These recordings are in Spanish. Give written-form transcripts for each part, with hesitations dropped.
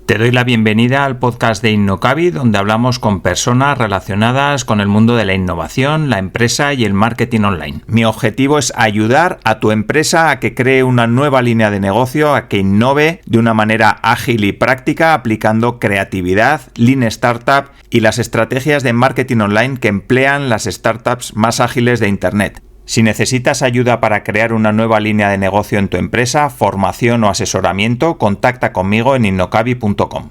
Te doy la bienvenida al podcast de Innocavi, donde hablamos con personas relacionadas con el mundo de la innovación, la empresa y el marketing online. Mi objetivo es ayudar a tu empresa a que cree una nueva línea de negocio, a que innove de una manera ágil y práctica, aplicando creatividad, Lean Startup y las estrategias de marketing online que emplean las startups más ágiles de Internet. Si necesitas ayuda para crear una nueva línea de negocio en tu empresa, formación o asesoramiento, contacta conmigo en innocavi.com.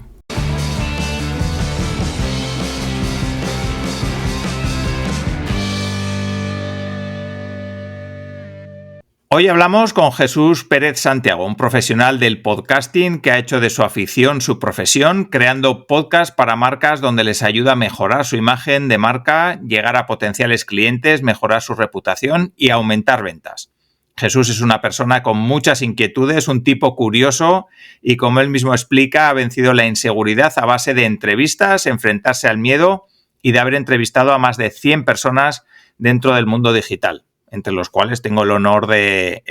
Hoy hablamos con Jesús Pérez Santiago, un profesional del podcasting que ha hecho de su afición su profesión, creando podcasts para marcas donde les ayuda a mejorar su imagen de marca, llegar a potenciales clientes, mejorar su reputación y aumentar ventas. Jesús es una persona con muchas inquietudes, un tipo curioso y, como él mismo explica, ha vencido la inseguridad a base de entrevistas, enfrentarse al miedo y de haber entrevistado a más de 100 personas dentro del mundo digital, entre los cuales tengo el honor de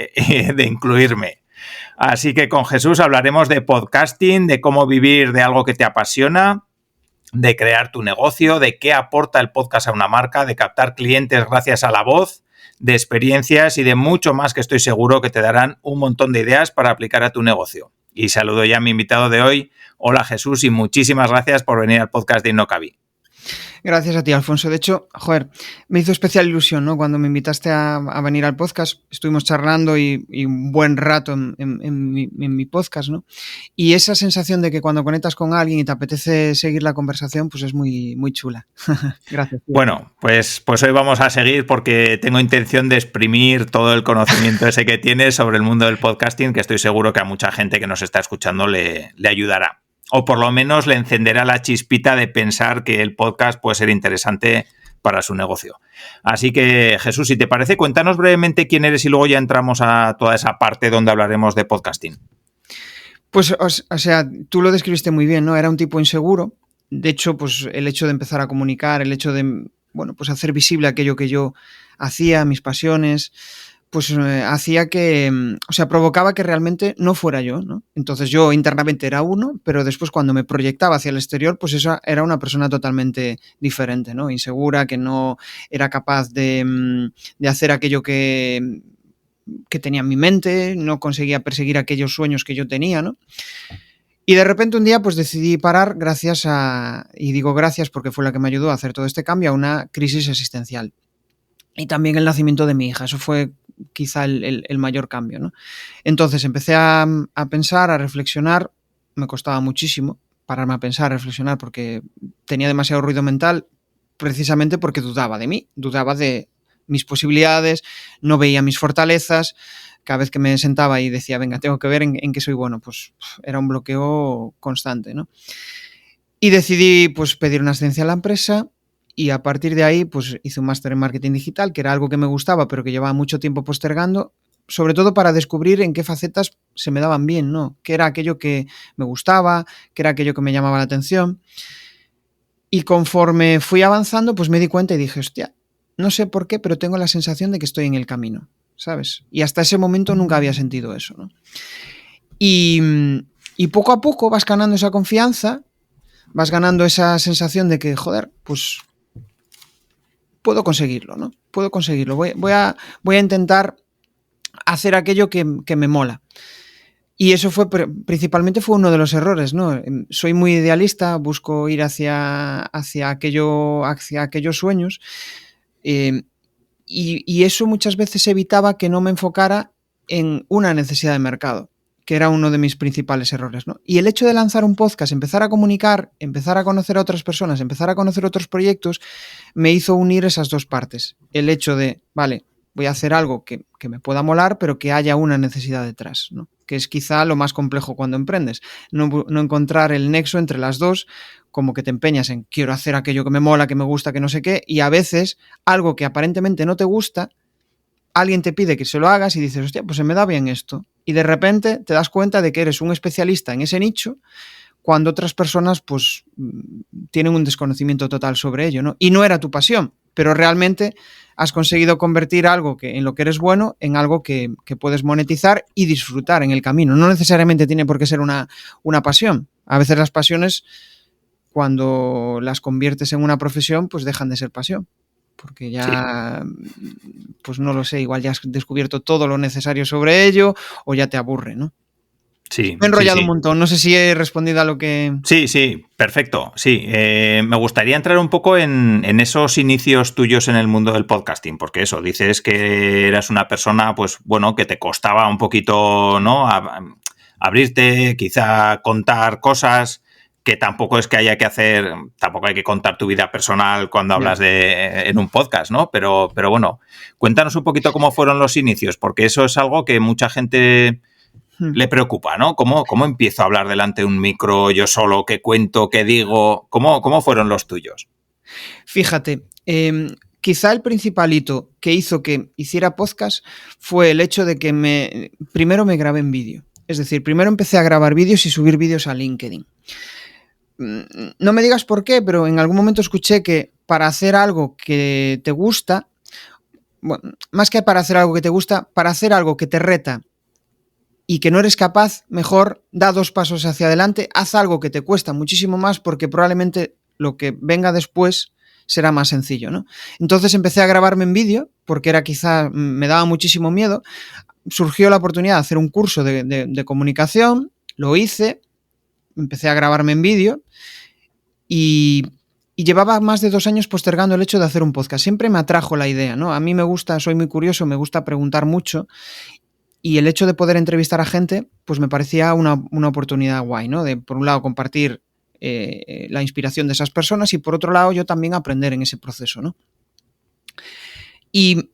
incluirme. Así que con Jesús hablaremos de podcasting, de cómo vivir de algo que te apasiona, de crear tu negocio, de qué aporta el podcast a una marca, de captar clientes gracias a la voz, de experiencias y de mucho más que estoy seguro que te darán un montón de ideas para aplicar a tu negocio. Y saludo ya a mi invitado de hoy. Hola Jesús y muchísimas gracias por venir al podcast de Innocavi. Gracias a ti, Alfonso. De hecho, me hizo especial ilusión, ¿no? Cuando me invitaste a venir al podcast, estuvimos charlando y un buen rato en mi podcast, ¿no? Y esa sensación de que cuando conectas con alguien y te apetece seguir la conversación, pues es muy, muy chula. Gracias. Tío. Bueno, pues hoy vamos a seguir porque tengo intención de exprimir todo el conocimiento ese que tienes sobre el mundo del podcasting, que estoy seguro que a mucha gente que nos está escuchando le ayudará. O por lo menos le encenderá la chispita de pensar que el podcast puede ser interesante para su negocio. Así que, Jesús, si te parece, cuéntanos brevemente quién eres y luego ya entramos a toda esa parte donde hablaremos de podcasting. Pues, o sea, tú lo describiste muy bien, ¿no? Era un tipo inseguro. De hecho, pues el hecho de empezar a comunicar, el hecho de, bueno, pues hacer visible aquello que yo hacía, mis pasiones, pues hacía que, o sea, provocaba que realmente no fuera yo, ¿no? Entonces yo internamente era uno, pero después cuando me proyectaba hacia el exterior, pues esa era una persona totalmente diferente, ¿no? Insegura, que no era capaz de hacer aquello que tenía en mi mente, no conseguía perseguir aquellos sueños que yo tenía, ¿no? Y de repente un día pues decidí parar gracias a, y digo gracias porque fue la que me ayudó a hacer todo este cambio, a una crisis existencial. Y también el nacimiento de mi hija, eso fue quizá el mayor cambio, ¿no? Entonces empecé a pensar, a reflexionar, me costaba muchísimo pararme a pensar, a reflexionar, porque tenía demasiado ruido mental, precisamente porque dudaba de mí, dudaba de mis posibilidades, no veía mis fortalezas. Cada vez que me sentaba y decía, venga, tengo que ver en qué soy bueno, pues era un bloqueo constante, ¿no? Y decidí pues pedir una ascendencia a la empresa. Y a partir de ahí, pues hice un máster en marketing digital, que era algo que me gustaba, pero que llevaba mucho tiempo postergando, sobre todo para descubrir en qué facetas se me daban bien, ¿no? Qué era aquello que me gustaba, qué era aquello que me llamaba la atención. Y conforme fui avanzando, pues me di cuenta y dije, hostia, no sé por qué, pero tengo la sensación de que estoy en el camino, ¿sabes? Y hasta ese momento nunca había sentido eso, ¿no? Y poco a poco vas ganando esa confianza, vas ganando esa sensación de que, joder, pues puedo conseguirlo, ¿no? Puedo conseguirlo. Voy a intentar hacer aquello que me mola. Y eso principalmente fue uno de los errores, ¿no? Soy muy idealista, busco ir hacia aquellos sueños, y eso muchas veces evitaba que no me enfocara en una necesidad de mercado, que era uno de mis principales errores, ¿no? Y el hecho de lanzar un podcast, empezar a comunicar, empezar a conocer a otras personas, empezar a conocer otros proyectos, me hizo unir esas dos partes. El hecho de, vale, voy a hacer algo que me pueda molar, pero que haya una necesidad detrás, ¿no? Que es quizá lo más complejo cuando emprendes. No encontrar el nexo entre las dos, como que te empeñas en quiero hacer aquello que me mola, que me gusta, que no sé qué, y a veces algo que aparentemente no te gusta, alguien te pide que se lo hagas y dices, hostia, pues se me da bien esto. Y de repente te das cuenta de que eres un especialista en ese nicho cuando otras personas pues tienen un desconocimiento total sobre ello, ¿no? Y no era tu pasión, pero realmente has conseguido convertir algo en lo que eres bueno en algo que puedes monetizar y disfrutar en el camino. No necesariamente tiene por qué ser una pasión, A veces las pasiones, cuando las conviertes en una profesión, pues dejan de ser pasión. Porque ya, pues no lo sé, igual ya has descubierto todo lo necesario sobre ello o ya te aburre, ¿no? Sí, Me he sí, enrollado un sí. montón, no sé si he respondido a lo que... Sí, sí, perfecto. Sí, me gustaría entrar un poco en esos inicios tuyos en el mundo del podcasting, porque eso, dices que eras una persona, pues bueno, que te costaba un poquito, ¿no? Abrirte, quizá contar cosas que tampoco es que haya que hacer, tampoco hay que contar tu vida personal cuando hablas en un podcast, ¿no? Pero bueno, cuéntanos un poquito cómo fueron los inicios, porque eso es algo que mucha gente le preocupa, ¿no? ¿Cómo empiezo a hablar delante de un micro yo solo? ¿Qué cuento? ¿Qué digo? ¿Cómo fueron los tuyos? Fíjate, quizá el principal hito que hizo que hiciera podcast fue el hecho de que primero me grabé en vídeo. Es decir, primero empecé a grabar vídeos y subir vídeos a LinkedIn. No me digas por qué, pero en algún momento escuché que para hacer algo que te gusta, bueno, más que para hacer algo que te gusta, para hacer algo que te reta y que no eres capaz, mejor da 2 pasos hacia adelante, haz algo que te cuesta muchísimo más porque probablemente lo que venga después será más sencillo, ¿no? Entonces empecé a grabarme en vídeo porque me daba muchísimo miedo. Surgió la oportunidad de hacer un curso de comunicación, lo hice, empecé a grabarme en vídeo y llevaba más de 2 años postergando el hecho de hacer un podcast. Siempre me atrajo la idea, ¿no? A mí me gusta, soy muy curioso, me gusta preguntar mucho y el hecho de poder entrevistar a gente, pues me parecía una oportunidad guay, ¿no? De, por un lado, compartir la inspiración de esas personas y, por otro lado, yo también aprender en ese proceso, ¿no? Y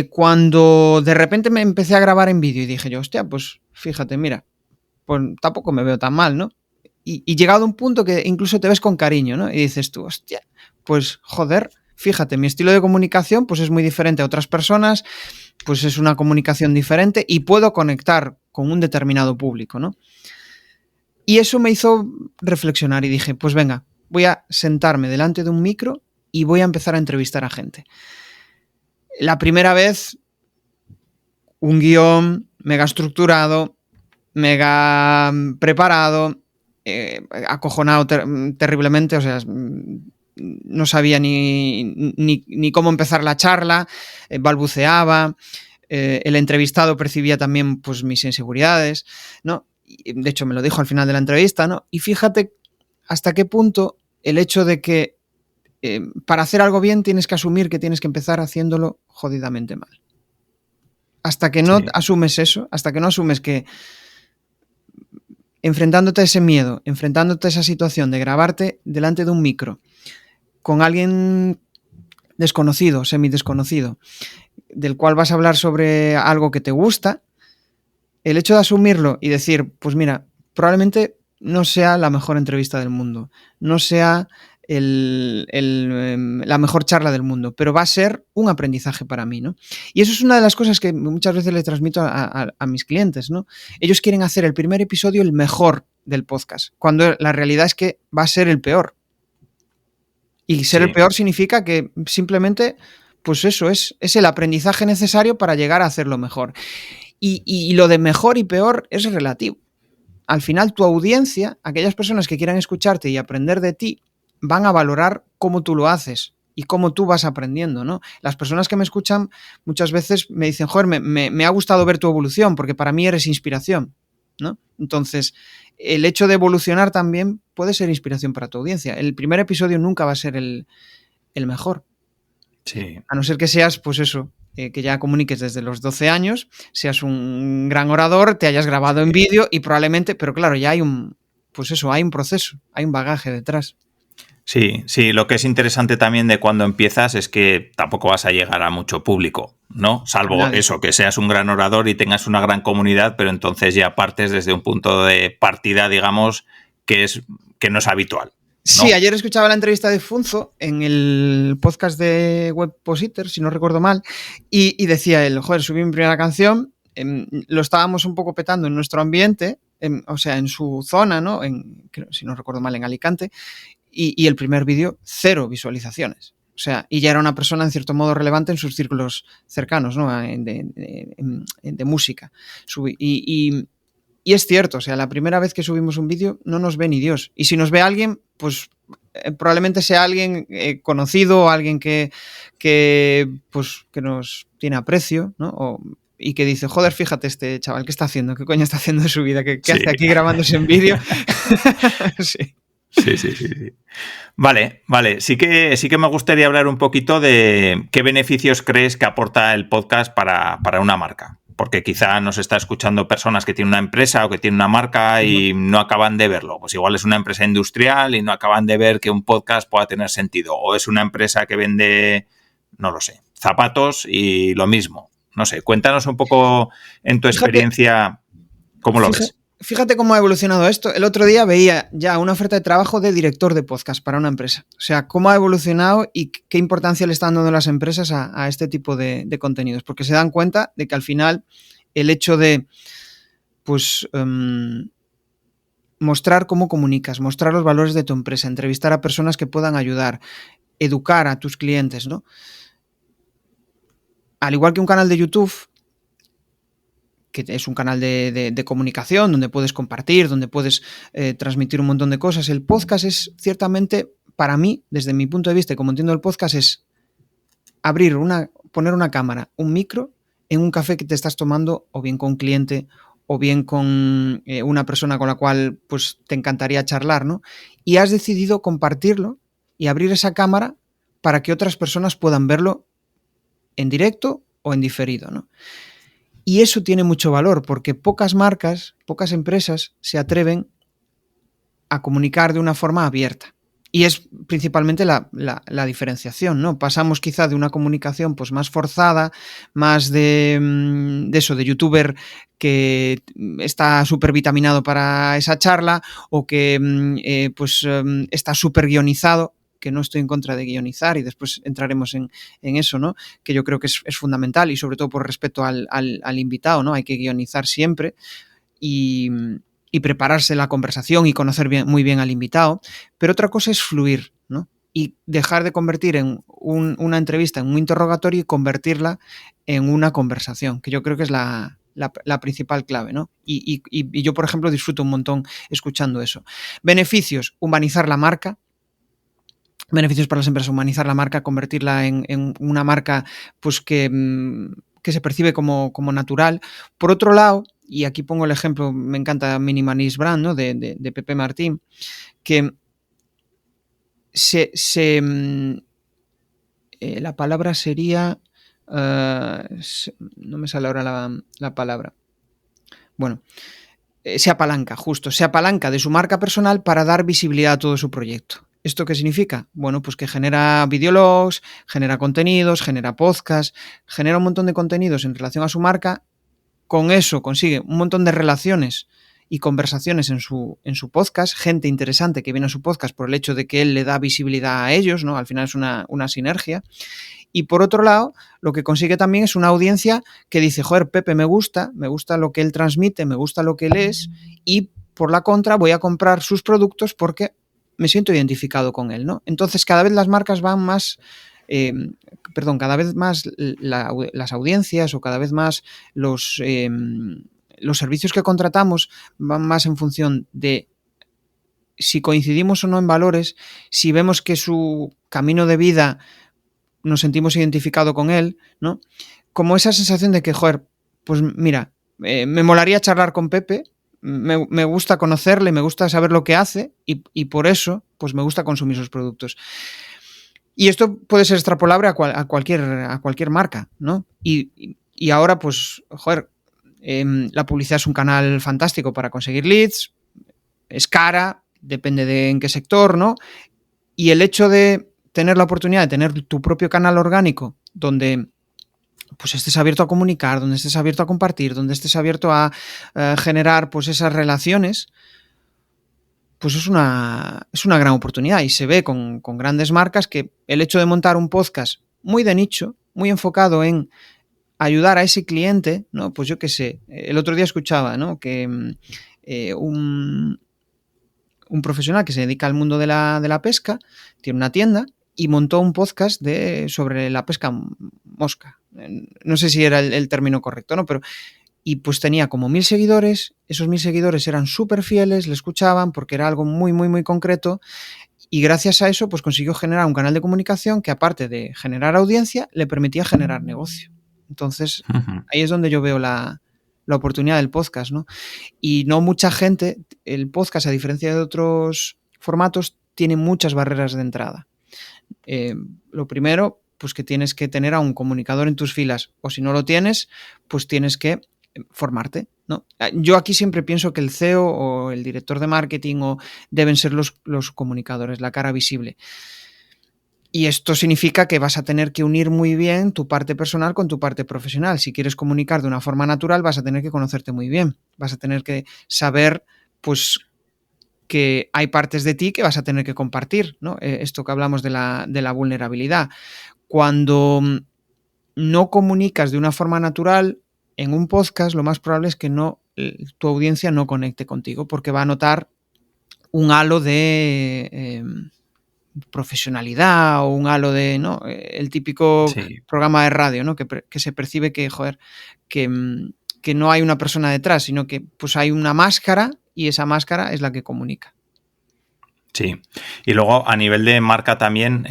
cuando de repente me empecé a grabar en vídeo y dije yo, hostia, pues fíjate, mira, pues tampoco me veo tan mal, ¿no? Y llegado a un punto que incluso te ves con cariño, ¿no? Y dices tú, hostia, pues joder, fíjate, mi estilo de comunicación pues es muy diferente a otras personas, pues es una comunicación diferente y puedo conectar con un determinado público, ¿no? Y eso me hizo reflexionar y dije, pues venga, voy a sentarme delante de un micro y voy a empezar a entrevistar a gente. La primera vez, un guión mega estructurado, mega preparado, acojonado terriblemente, o sea, no sabía ni cómo empezar la charla, balbuceaba, el entrevistado percibía también pues mis inseguridades, ¿no? De hecho, me lo dijo al final de la entrevista, ¿no? Y fíjate hasta qué punto el hecho de que para hacer algo bien tienes que asumir que tienes que empezar haciéndolo jodidamente mal. Hasta que no asumes eso, hasta que no asumes que enfrentándote a ese miedo, enfrentándote a esa situación de grabarte delante de un micro con alguien desconocido, semidesconocido, del cual vas a hablar sobre algo que te gusta, el hecho de asumirlo y decir, pues mira, probablemente no sea la mejor entrevista del mundo, no sea la mejor charla del mundo, pero va a ser un aprendizaje para mí, ¿no? Y eso es una de las cosas que muchas veces le transmito a mis clientes, ¿no? Ellos quieren hacer el primer episodio el mejor del podcast, cuando la realidad es que va a ser el peor. Y ser el peor significa que simplemente, pues eso, es el aprendizaje necesario para llegar a hacerlo mejor. Y lo de mejor y peor es relativo. Al final, tu audiencia, aquellas personas que quieran escucharte y aprender de ti, van a valorar cómo tú lo haces y cómo tú vas aprendiendo, ¿no? Las personas que me escuchan muchas veces me dicen, joder, me ha gustado ver tu evolución porque para mí eres inspiración, ¿no? Entonces, el hecho de evolucionar también puede ser inspiración para tu audiencia. El primer episodio nunca va a ser el mejor. Sí. A no ser que seas, pues eso, que ya comuniques desde los 12 años, seas un gran orador, te hayas grabado en vídeo y probablemente, pero claro, ya hay pues eso, hay un proceso, hay un bagaje detrás. Sí, sí, lo que es interesante también de cuando empiezas es que tampoco vas a llegar a mucho público, ¿no? Salvo eso, que seas un gran orador y tengas una gran comunidad, pero entonces ya partes desde un punto de partida, digamos, que no es habitual, ¿no? Sí, ayer escuchaba la entrevista de Funzo en el podcast de Webpositor, si no recuerdo mal, y decía él, joder, subí mi primera canción, lo estábamos un poco petando en nuestro ambiente, o sea, en su zona, ¿no? Si no recuerdo mal, en Alicante, y el primer vídeo, 0 visualizaciones. O sea, y ya era una persona en cierto modo relevante en sus círculos cercanos, ¿no? De música. Y es cierto, o sea, la primera vez que subimos un vídeo no nos ve ni Dios. Y si nos ve alguien, pues probablemente sea alguien conocido, alguien pues, que nos tiene aprecio, ¿no? Y que dice, joder, fíjate este chaval, ¿qué está haciendo? ¿Qué coño está haciendo de su vida? ¿Qué hace aquí grabándose en vídeo? Sí. Sí. Vale. Sí que me gustaría hablar un poquito de qué beneficios crees que aporta el podcast para una marca. Porque quizá nos está escuchando personas que tienen una empresa o que tienen una marca y no acaban de verlo. Pues igual es una empresa industrial y no acaban de ver que un podcast pueda tener sentido. O es una empresa que vende, no lo sé, zapatos y lo mismo. No sé, cuéntanos un poco en tu experiencia cómo lo ves. Fíjate cómo ha evolucionado esto. El otro día veía ya una oferta de trabajo de director de podcast para una empresa. O sea, cómo ha evolucionado y qué importancia le están dando las empresas a este tipo de contenidos. Porque se dan cuenta de que al final el hecho de pues mostrar cómo comunicas, mostrar los valores de tu empresa, entrevistar a personas que puedan ayudar, educar a tus clientes, ¿no? Al igual que un canal de YouTube, que es un canal de comunicación donde puedes compartir, donde puedes transmitir un montón de cosas. El podcast es ciertamente, para mí, desde mi punto de vista y como entiendo el podcast, es poner una cámara, un micro en un café que te estás tomando o bien con un cliente o bien con una persona con la cual pues te encantaría charlar, ¿no? Y has decidido compartirlo y abrir esa cámara para que otras personas puedan verlo en directo o en diferido, ¿no? Y eso tiene mucho valor porque pocas marcas, pocas empresas se atreven a comunicar de una forma abierta. Y es principalmente la diferenciación, ¿no? Pasamos quizá de una comunicación pues más forzada, más de eso, de youtuber que está súper vitaminado para esa charla o que está súper guionizado, que no estoy en contra de guionizar y después entraremos en eso, ¿no? Que yo creo que es fundamental y sobre todo por respeto al invitado, ¿no? Hay que guionizar siempre y prepararse la conversación y conocer muy bien al invitado, pero otra cosa es fluir, ¿no? Y dejar de convertir en una entrevista en un interrogatorio y convertirla en una conversación, que yo creo que es la principal clave, ¿no? Y yo, por ejemplo, disfruto un montón escuchando eso. Beneficios, humanizar la marca. Beneficios para las empresas, humanizar la marca, convertirla en una marca pues que se percibe como natural. Por otro lado, y aquí pongo el ejemplo, me encanta Minimalist Brand, ¿no? de Pepe Martín, que la palabra sería no me sale ahora la palabra. Bueno, se apalanca de su marca personal para dar visibilidad a todo su proyecto. ¿Esto qué significa? Bueno, pues que genera videologs, genera contenidos, genera podcasts, genera un montón de contenidos en relación a su marca. Con eso consigue un montón de relaciones y conversaciones en su podcast, gente interesante que viene a su podcast por el hecho de que él le da visibilidad a ellos, ¿no? Al final es una sinergia. Y por otro lado, lo que consigue también es una audiencia que dice, joder, Pepe me gusta lo que él transmite, me gusta lo que él es y por la contra voy a comprar sus productos porque me siento identificado con él, ¿no? Entonces cada vez las marcas van más... cada vez más las audiencias o cada vez más los servicios que contratamos van más en función de si coincidimos o no en valores, si vemos que su camino de vida nos sentimos identificados con él, ¿no? Como esa sensación de que, joder, pues mira, me molaría charlar con Pepe, me gusta conocerle, me gusta saber lo que hace y por eso, pues me gusta consumir sus productos. Y esto puede ser extrapolable a cualquier marca, ¿no? Y ahora, pues, joder, la publicidad es un canal fantástico para conseguir leads, es cara, depende de en qué sector, ¿no? Y el hecho de tener la oportunidad de tener tu propio canal orgánico donde pues estés abierto a comunicar, donde estés abierto a compartir, donde estés abierto a generar pues esas relaciones, pues es una gran oportunidad y se ve con grandes marcas que el hecho de montar un podcast muy de nicho, muy enfocado en ayudar a ese cliente, ¿no? Pues yo qué sé, el otro día escuchaba, ¿no? Que un profesional que se dedica al mundo de la pesca tiene una tienda y montó un podcast sobre la pesca mosca. No sé si era el término correcto, ¿no? Pero y pues tenía como 1000 seguidores, esos 1000 seguidores eran súper fieles, le escuchaban porque era algo muy, muy, muy concreto, y gracias a eso pues consiguió generar un canal de comunicación que, aparte de generar audiencia, le permitía generar negocio. Entonces, ahí es donde yo veo la oportunidad del podcast, ¿no? Y no mucha gente, el podcast, a diferencia de otros formatos, tiene muchas barreras de entrada. Lo primero, pues que tienes que tener a un comunicador en tus filas, o si no lo tienes, pues tienes que formarte, ¿no? Yo aquí siempre pienso que el CEO o el director de marketing deben ser los comunicadores, la cara visible. Y esto significa que vas a tener que unir muy bien tu parte personal con tu parte profesional. Si quieres comunicar de una forma natural, vas a tener que conocerte muy bien. Vas a tener que saber, pues, que hay partes de ti que vas a tener que compartir, ¿no? Esto que hablamos de la vulnerabilidad. Cuando no comunicas de una forma natural en un podcast, lo más probable es que tu audiencia no conecte contigo, porque va a notar un halo de profesionalidad o un halo de, ¿no? El típico programa de radio, ¿no? Que se percibe que, joder, que no hay una persona detrás, sino que pues hay una máscara, y esa máscara es la que comunica. Sí, y luego a nivel de marca también,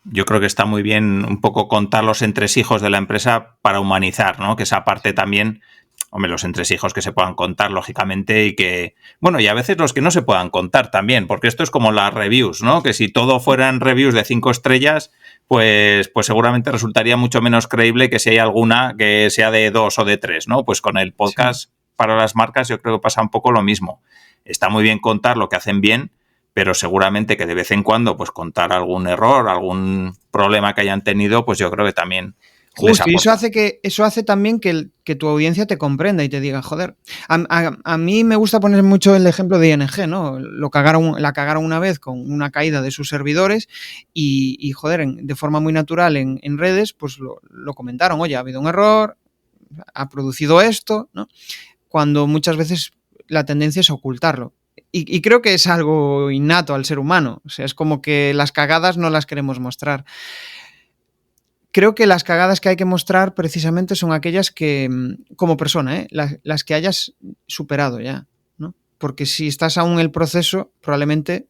yo creo que está muy bien un poco contar los entresijos de la empresa para humanizar, ¿no? Que esa parte también, hombre, los entresijos que se puedan contar, lógicamente, y que, bueno, y a veces los que no se puedan contar también, porque esto es como las reviews, ¿no? Que si todo fueran reviews de 5 estrellas, pues seguramente resultaría mucho menos creíble que si hay alguna que sea de 2 o de 3, ¿no? Pues con el podcast para las marcas yo creo que pasa un poco lo mismo. Está muy bien contar lo que hacen bien, pero seguramente que de vez en cuando pues contar algún error, algún problema que hayan tenido, pues yo creo que también justo, y eso hace también que tu audiencia te comprenda y te diga, joder, a mí me gusta poner mucho el ejemplo de ING, ¿no? La cagaron una vez con una caída de sus servidores y joder, de forma muy natural en redes, pues lo comentaron, oye, ha habido un error, ha producido esto, ¿no? Cuando muchas veces la tendencia es ocultarlo. Y creo que es algo innato al ser humano. O sea, es como que las cagadas no las queremos mostrar. Creo que las cagadas que hay que mostrar precisamente son aquellas que, como persona, las que hayas superado ya, ¿no? Porque si estás aún en el proceso, probablemente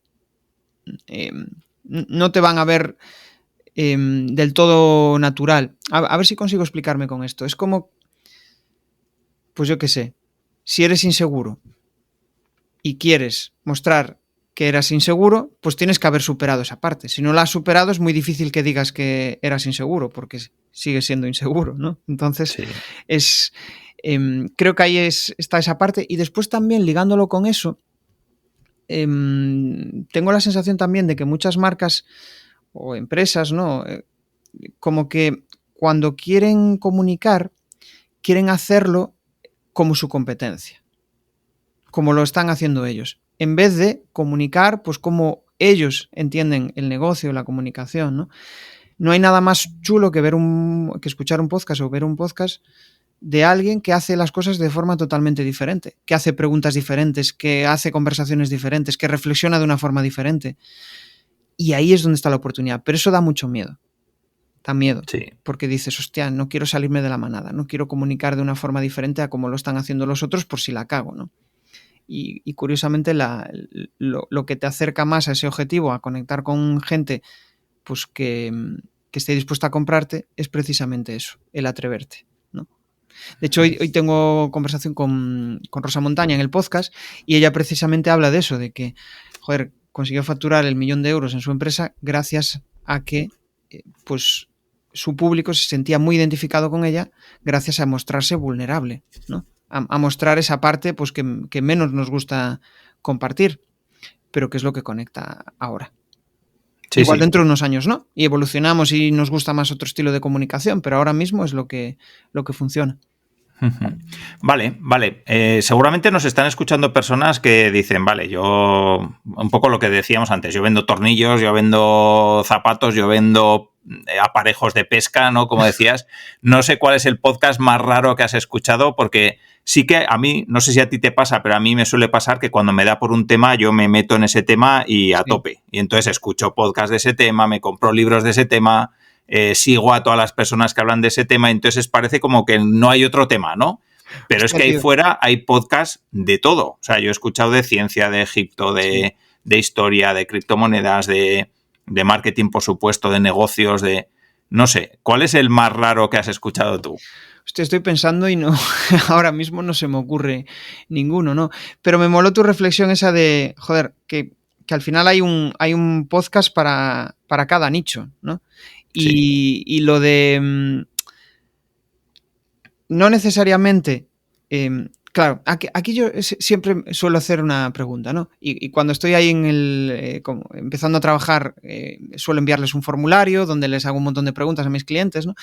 no te van a ver del todo natural. A ver si consigo explicarme con esto. Es como, pues yo qué sé, si eres inseguro y quieres mostrar que eras inseguro, pues tienes que haber superado esa parte. Si no la has superado, es muy difícil que digas que eras inseguro, porque sigues siendo inseguro, ¿no? Entonces, creo que ahí está esa parte. Y después también, ligándolo con eso, tengo la sensación también de que muchas marcas o empresas, ¿no? Como que cuando quieren comunicar, quieren hacerlo como su competencia, como lo están haciendo ellos, en vez de comunicar pues como ellos entienden el negocio, la comunicación, ¿no? No hay nada más chulo que que escuchar un podcast o ver un podcast de alguien que hace las cosas de forma totalmente diferente, que hace preguntas diferentes, que hace conversaciones diferentes, que reflexiona de una forma diferente. Y ahí es donde está la oportunidad. Pero eso da mucho miedo. Da miedo. Sí. Porque dices, hostia, no quiero salirme de la manada, no quiero comunicar de una forma diferente a como lo están haciendo los otros por si la cago, ¿no? Y curiosamente lo que te acerca más a ese objetivo, a conectar con gente pues que esté dispuesta a comprarte, es precisamente eso, el atreverte, ¿no? De hecho, hoy tengo conversación con Rosa Montaña en el podcast y ella precisamente habla de eso, de que, joder, consiguió facturar el 1.000.000 de euros en su empresa gracias a que pues su público se sentía muy identificado con ella gracias a mostrarse vulnerable, ¿no? A mostrar esa parte pues que menos nos gusta compartir, pero que es lo que conecta ahora. Sí, igual dentro de unos años no, y evolucionamos y nos gusta más otro estilo de comunicación, pero ahora mismo es lo que funciona. Vale. Seguramente nos están escuchando personas que dicen, vale, yo, un poco lo que decíamos antes, yo vendo tornillos, yo vendo zapatos, yo vendo aparejos de pesca, ¿no? Como decías, no sé cuál es el podcast más raro que has escuchado, porque sí que a mí, no sé si a ti te pasa, pero a mí me suele pasar que cuando me da por un tema, yo me meto en ese tema y a tope. Y entonces escucho podcasts de ese tema, me compro libros de ese tema, sigo a todas las personas que hablan de ese tema, entonces parece como que no hay otro tema, ¿no? Pero es que ahí fuera hay podcasts de todo. O sea, yo he escuchado de ciencia, de Egipto, de historia, de criptomonedas, de marketing, por supuesto, de negocios, de... No sé, ¿cuál es el más raro que has escuchado tú? Hostia, estoy pensando y no, ahora mismo no se me ocurre ninguno, ¿no? Pero me moló tu reflexión esa de, joder, que al final hay un podcast para cada nicho, ¿no? Y lo de... no necesariamente... claro, aquí yo siempre suelo hacer una pregunta, ¿no? Y cuando estoy ahí empezando a trabajar, suelo enviarles un formulario donde les hago un montón de preguntas a mis clientes, ¿no?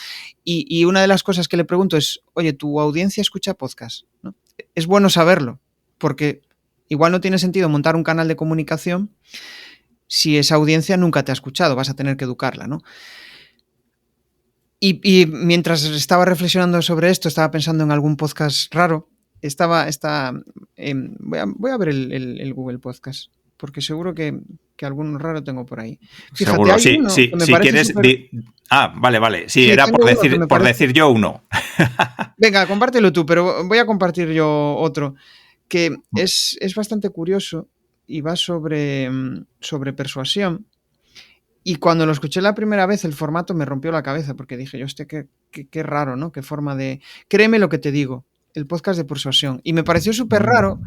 Y una de las cosas que le pregunto es, oye, ¿tu audiencia escucha podcast? ¿No? Es bueno saberlo, porque igual no tiene sentido montar un canal de comunicación si esa audiencia nunca te ha escuchado, vas a tener que educarla, ¿no? Y mientras estaba reflexionando sobre esto, estaba pensando en algún podcast raro. Voy a ver el Google Podcast, porque seguro que algún raro tengo por ahí. Fíjate, seguro, hay uno sí. que me Si parece quieres... super... vale. Sí, era por decir yo uno. Venga, compártelo tú, pero voy a compartir yo otro, que es bastante curioso y va sobre persuasión. Y cuando lo escuché la primera vez, el formato me rompió la cabeza, porque dije yo, hostia, qué raro, ¿no? Qué forma de... Créeme lo que te digo, el podcast de persuasión. Y me pareció súper raro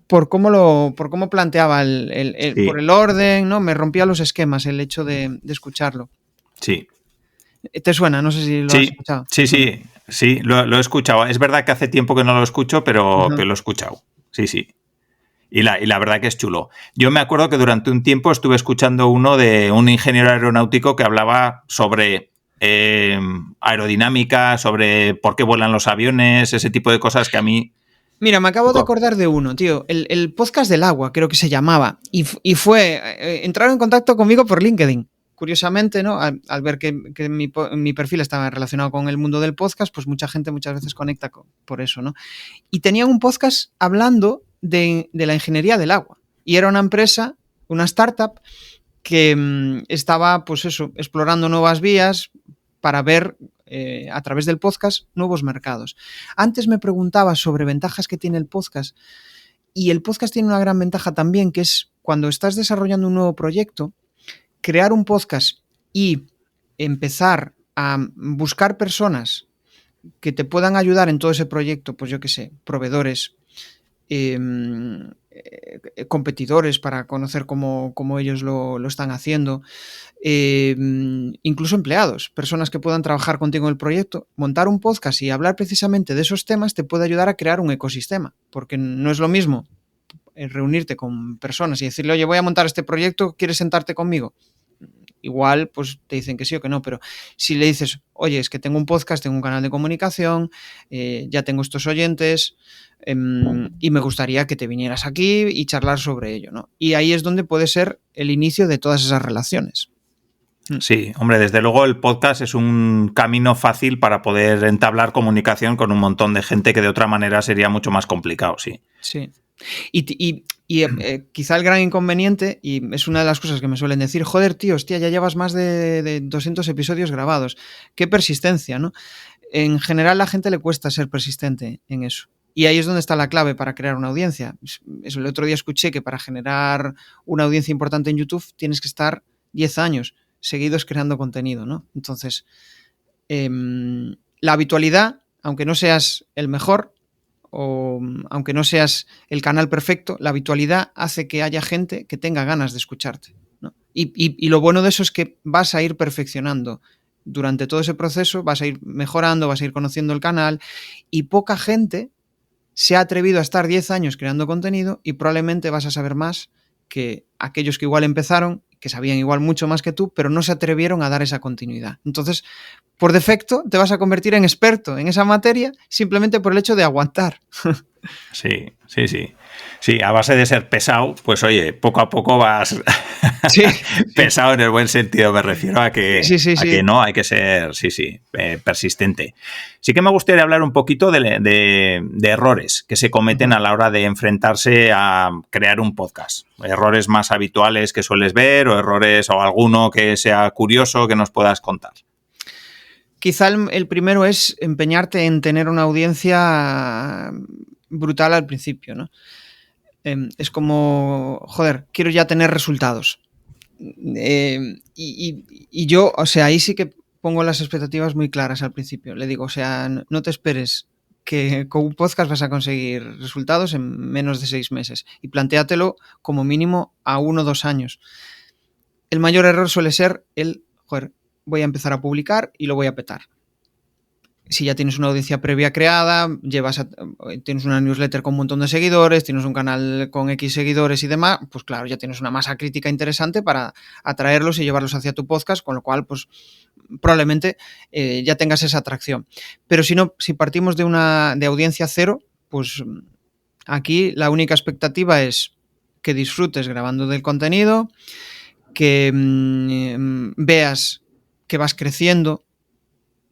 por cómo planteaba por el orden, ¿no? Me rompía los esquemas el hecho de escucharlo. Sí. ¿Te suena? No sé si lo has escuchado. Sí, lo he escuchado. Es verdad que hace tiempo que no lo escucho, pero lo he escuchado. Sí. Y la verdad que es chulo. Yo me acuerdo que durante un tiempo estuve escuchando uno de un ingeniero aeronáutico que hablaba sobre aerodinámica, sobre por qué vuelan los aviones, ese tipo de cosas que a mí... Mira, me acabo de acordar de uno, tío. El podcast del agua, creo que se llamaba. Y fue... entraron en contacto conmigo por LinkedIn. Curiosamente, ¿no? Al ver que mi perfil estaba relacionado con el mundo del podcast, pues mucha gente muchas veces conecta por eso, ¿no? Y tenían un podcast hablando de la ingeniería del agua. Y era una empresa, una startup, que estaba, pues eso, explorando nuevas vías para ver a través del podcast nuevos mercados. Antes me preguntaba sobre ventajas que tiene el podcast, y el podcast tiene una gran ventaja también, que es cuando estás desarrollando un nuevo proyecto, crear un podcast y empezar a buscar personas que te puedan ayudar en todo ese proyecto, pues yo qué sé, proveedores, competidores para conocer cómo ellos lo están haciendo, incluso empleados, personas que puedan trabajar contigo en el proyecto. Montar un podcast y hablar precisamente de esos temas te puede ayudar a crear un ecosistema, porque no es lo mismo reunirte con personas y decirle, oye, voy a montar este proyecto, ¿quieres sentarte conmigo? Igual pues te dicen que sí o que no, pero si le dices, oye, es que tengo un podcast, tengo un canal de comunicación, ya tengo estos oyentes, y me gustaría que te vinieras aquí y charlar sobre ello, ¿no? Y ahí es donde puede ser el inicio de todas esas relaciones. Sí, hombre, desde luego el podcast es un camino fácil para poder entablar comunicación con un montón de gente que de otra manera sería mucho más complicado, sí. Sí. Y quizá el gran inconveniente, y es una de las cosas que me suelen decir, joder, tío, hostia, ya llevas más de 200 episodios grabados. Qué persistencia, ¿no? En general a la gente le cuesta ser persistente en eso. Y ahí es donde está la clave para crear una audiencia. El otro día escuché que para generar una audiencia importante en YouTube tienes que estar 10 años seguidos creando contenido, ¿no? Entonces, la habitualidad, aunque no seas el mejor, o aunque no seas el canal perfecto, la habitualidad hace que haya gente que tenga ganas de escucharte, ¿no? Y lo bueno de eso es que vas a ir perfeccionando durante todo ese proceso, vas a ir mejorando, vas a ir conociendo el canal, y poca gente se ha atrevido a estar 10 años creando contenido, y probablemente vas a saber más que aquellos que igual empezaron, que sabían igual mucho más que tú, pero no se atrevieron a dar esa continuidad. Entonces, por defecto, te vas a convertir en experto en esa materia simplemente por el hecho de aguantar. Sí. Sí, a base de ser pesado, pues oye, poco a poco vas pesado en el buen sentido, me refiero a que, que no, hay que ser, persistente. Sí que me gustaría hablar un poquito de errores que se cometen a la hora de enfrentarse a crear un podcast. Errores más habituales que sueles ver, o errores o alguno que sea curioso que nos puedas contar. quizá el primero es empeñarte en tener una audiencia brutal al principio, ¿no? Es como, joder, quiero ya tener resultados. Y yo, o sea, ahí sí que pongo las expectativas muy claras al principio. Le digo, o sea, no te esperes que con un podcast vas a conseguir resultados en menos de 6 meses y plantéatelo como mínimo a 1 o 2 años. El mayor error suele ser joder, voy a empezar a publicar y lo voy a petar. Si ya tienes una audiencia previa creada, tienes una newsletter con un montón de seguidores, tienes un canal con X seguidores y demás, pues claro, ya tienes una masa crítica interesante para atraerlos y llevarlos hacia tu podcast, con lo cual, pues probablemente ya tengas esa atracción. Pero si partimos de audiencia cero, pues aquí la única expectativa es que disfrutes grabando del contenido, que veas que vas creciendo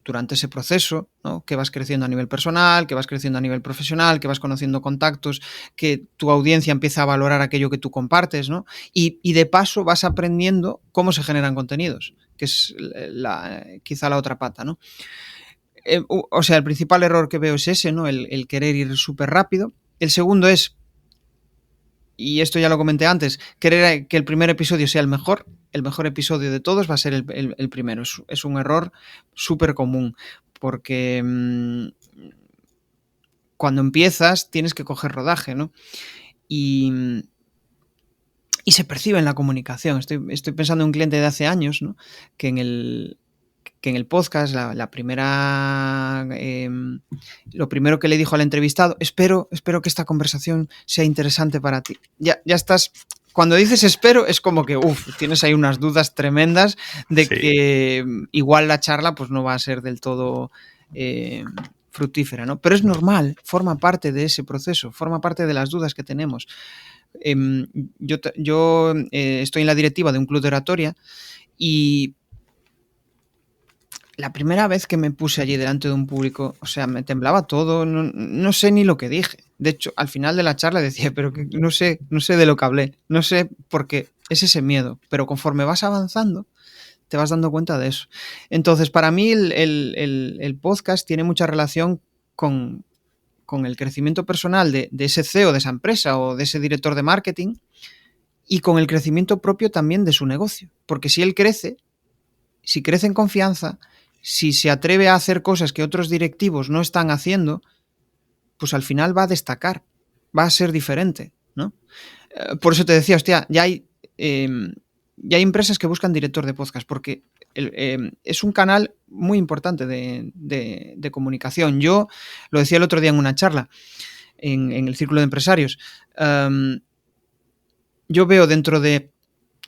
durante ese proceso, ¿no? Que vas creciendo a nivel personal, que vas creciendo a nivel profesional, que vas conociendo contactos, que tu audiencia empieza a valorar aquello que tú compartes, ¿no? Y de paso vas aprendiendo cómo se generan contenidos, que es quizá la otra pata, ¿no? O sea, el principal error que veo es ese, ¿no? El querer ir súper rápido. El segundo es, y esto ya lo comenté antes, querer que el primer episodio sea el mejor episodio de todos va a ser el primero. Es un error súper común, porque cuando empiezas tienes que coger rodaje, ¿no? Y se percibe en la comunicación. Estoy pensando en un cliente de hace años, ¿no? Que en el podcast, la primera, lo primero que le dijo al entrevistado, espero que esta conversación sea interesante para ti. Ya estás, cuando dices espero, es como que, tienes ahí unas dudas tremendas de que igual la charla pues no va a ser del todo fructífera, ¿no? Pero es normal, forma parte de ese proceso, forma parte de las dudas que tenemos. Yo estoy en la directiva de un club de oratoria y la primera vez que me puse allí delante de un público, o sea, me temblaba todo, no sé ni lo que dije. De hecho, al final de la charla decía, pero que no sé de lo que hablé, no sé por qué, es ese miedo. Pero conforme vas avanzando, te vas dando cuenta de eso. Entonces, para mí el podcast tiene mucha relación con el crecimiento personal de ese CEO de esa empresa o de ese director de marketing y con el crecimiento propio también de su negocio. Porque si él crece, si crece en confianza, si se atreve a hacer cosas que otros directivos no están haciendo, pues al final va a destacar, va a ser diferente, ¿no? Por eso te decía, hostia, ya hay empresas que buscan director de podcast porque es un canal muy importante de comunicación. Yo lo decía el otro día en una charla en el círculo de empresarios. Yo veo dentro de,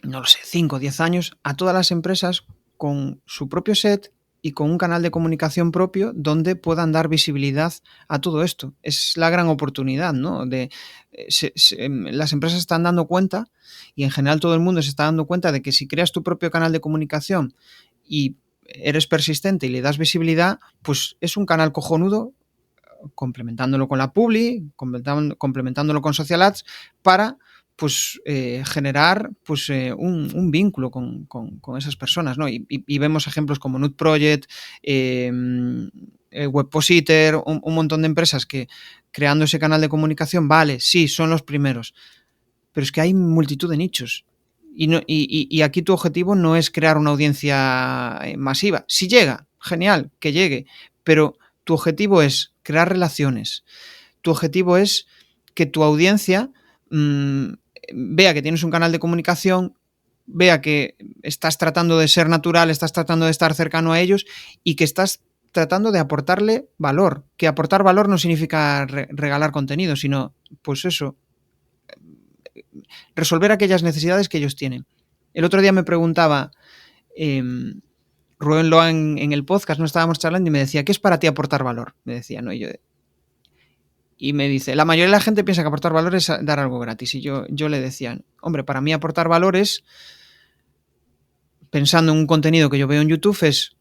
no lo sé, 5 o 10 años a todas las empresas con su propio set y con un canal de comunicación propio donde puedan dar visibilidad a todo esto. Es la gran oportunidad, ¿no? Las empresas están dando cuenta y en general todo el mundo se está dando cuenta de que si creas tu propio canal de comunicación y eres persistente y le das visibilidad, pues es un canal cojonudo, complementándolo con la Publi, complementándolo con Social Ads, para pues generar pues un vínculo con esas personas, ¿no? Y vemos ejemplos como Nut Project, Webpositor, un montón de empresas que creando ese canal de comunicación, vale, sí, son los primeros, pero es que hay multitud de nichos. Y aquí tu objetivo no es crear una audiencia masiva. Si llega, genial, que llegue, pero tu objetivo es crear relaciones. Tu objetivo es que tu audiencia vea que tienes un canal de comunicación, vea que estás tratando de ser natural, estás tratando de estar cercano a ellos y que estás tratando de aportarle valor. Que aportar valor no significa regalar contenido, sino, pues eso, resolver aquellas necesidades que ellos tienen. El otro día me preguntaba Rubén Loa en el podcast, no estábamos charlando y me decía, ¿qué es para ti aportar valor? Me decía, ¿no? Y me dice, la mayoría de la gente piensa que aportar valor es dar algo gratis. Y yo le decía, hombre, para mí aportar valor es, pensando en un contenido que yo veo en YouTube, es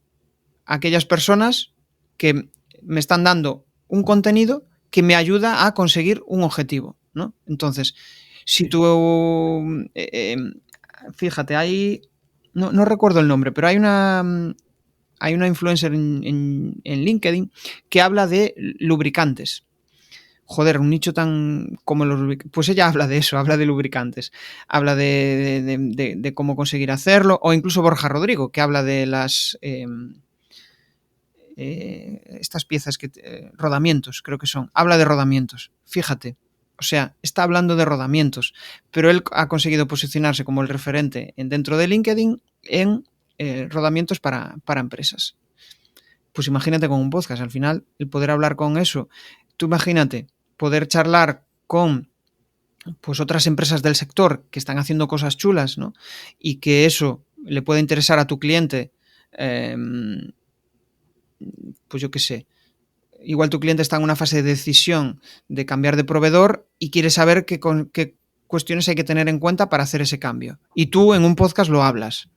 aquellas personas que me están dando un contenido que me ayuda a conseguir un objetivo, ¿no? Entonces, si tú, fíjate, hay, no recuerdo el nombre, pero hay hay una influencer en LinkedIn que habla de lubricantes. Joder, un nicho tan como los lubricantes. Pues ella habla de eso, habla de lubricantes. Habla de cómo conseguir hacerlo. O incluso Borja Rodrigo, que habla de las... estas piezas rodamientos, creo que son. Habla de rodamientos. Fíjate. O sea, está hablando de rodamientos. Pero él ha conseguido posicionarse como el referente dentro de LinkedIn en rodamientos para empresas. Pues imagínate con un podcast. Al final, el poder hablar con eso. Tú imagínate poder charlar con pues otras empresas del sector que están haciendo cosas chulas, ¿no? Y que eso le puede interesar a tu cliente, pues yo qué sé, igual tu cliente está en una fase de decisión de cambiar de proveedor y quiere saber qué cuestiones hay que tener en cuenta para hacer ese cambio. Y tú en un podcast lo hablas,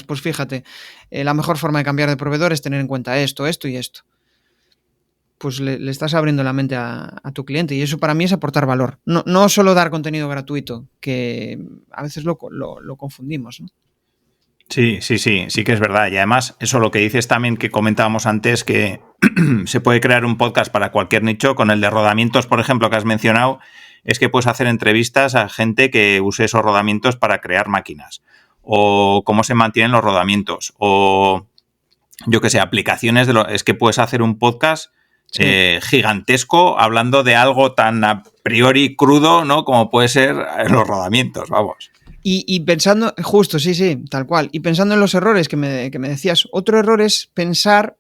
pues fíjate, la mejor forma de cambiar de proveedor es tener en cuenta esto, esto y esto. Pues le estás abriendo la mente a tu cliente y eso para mí es aportar valor. No solo dar contenido gratuito, que a veces lo confundimos, ¿no? Sí que es verdad. Y además, eso lo que dices también que comentábamos antes, que se puede crear un podcast para cualquier nicho. Con el de rodamientos, por ejemplo, que has mencionado, es que puedes hacer entrevistas a gente que use esos rodamientos para crear máquinas. O cómo se mantienen los rodamientos. O, yo que sé, aplicaciones es que puedes hacer un podcast gigantesco hablando de algo tan a priori crudo, ¿no? Como puede ser los rodamientos, vamos. Y pensando, justo, sí, tal cual. Y pensando en los errores que me decías, otro error es pensar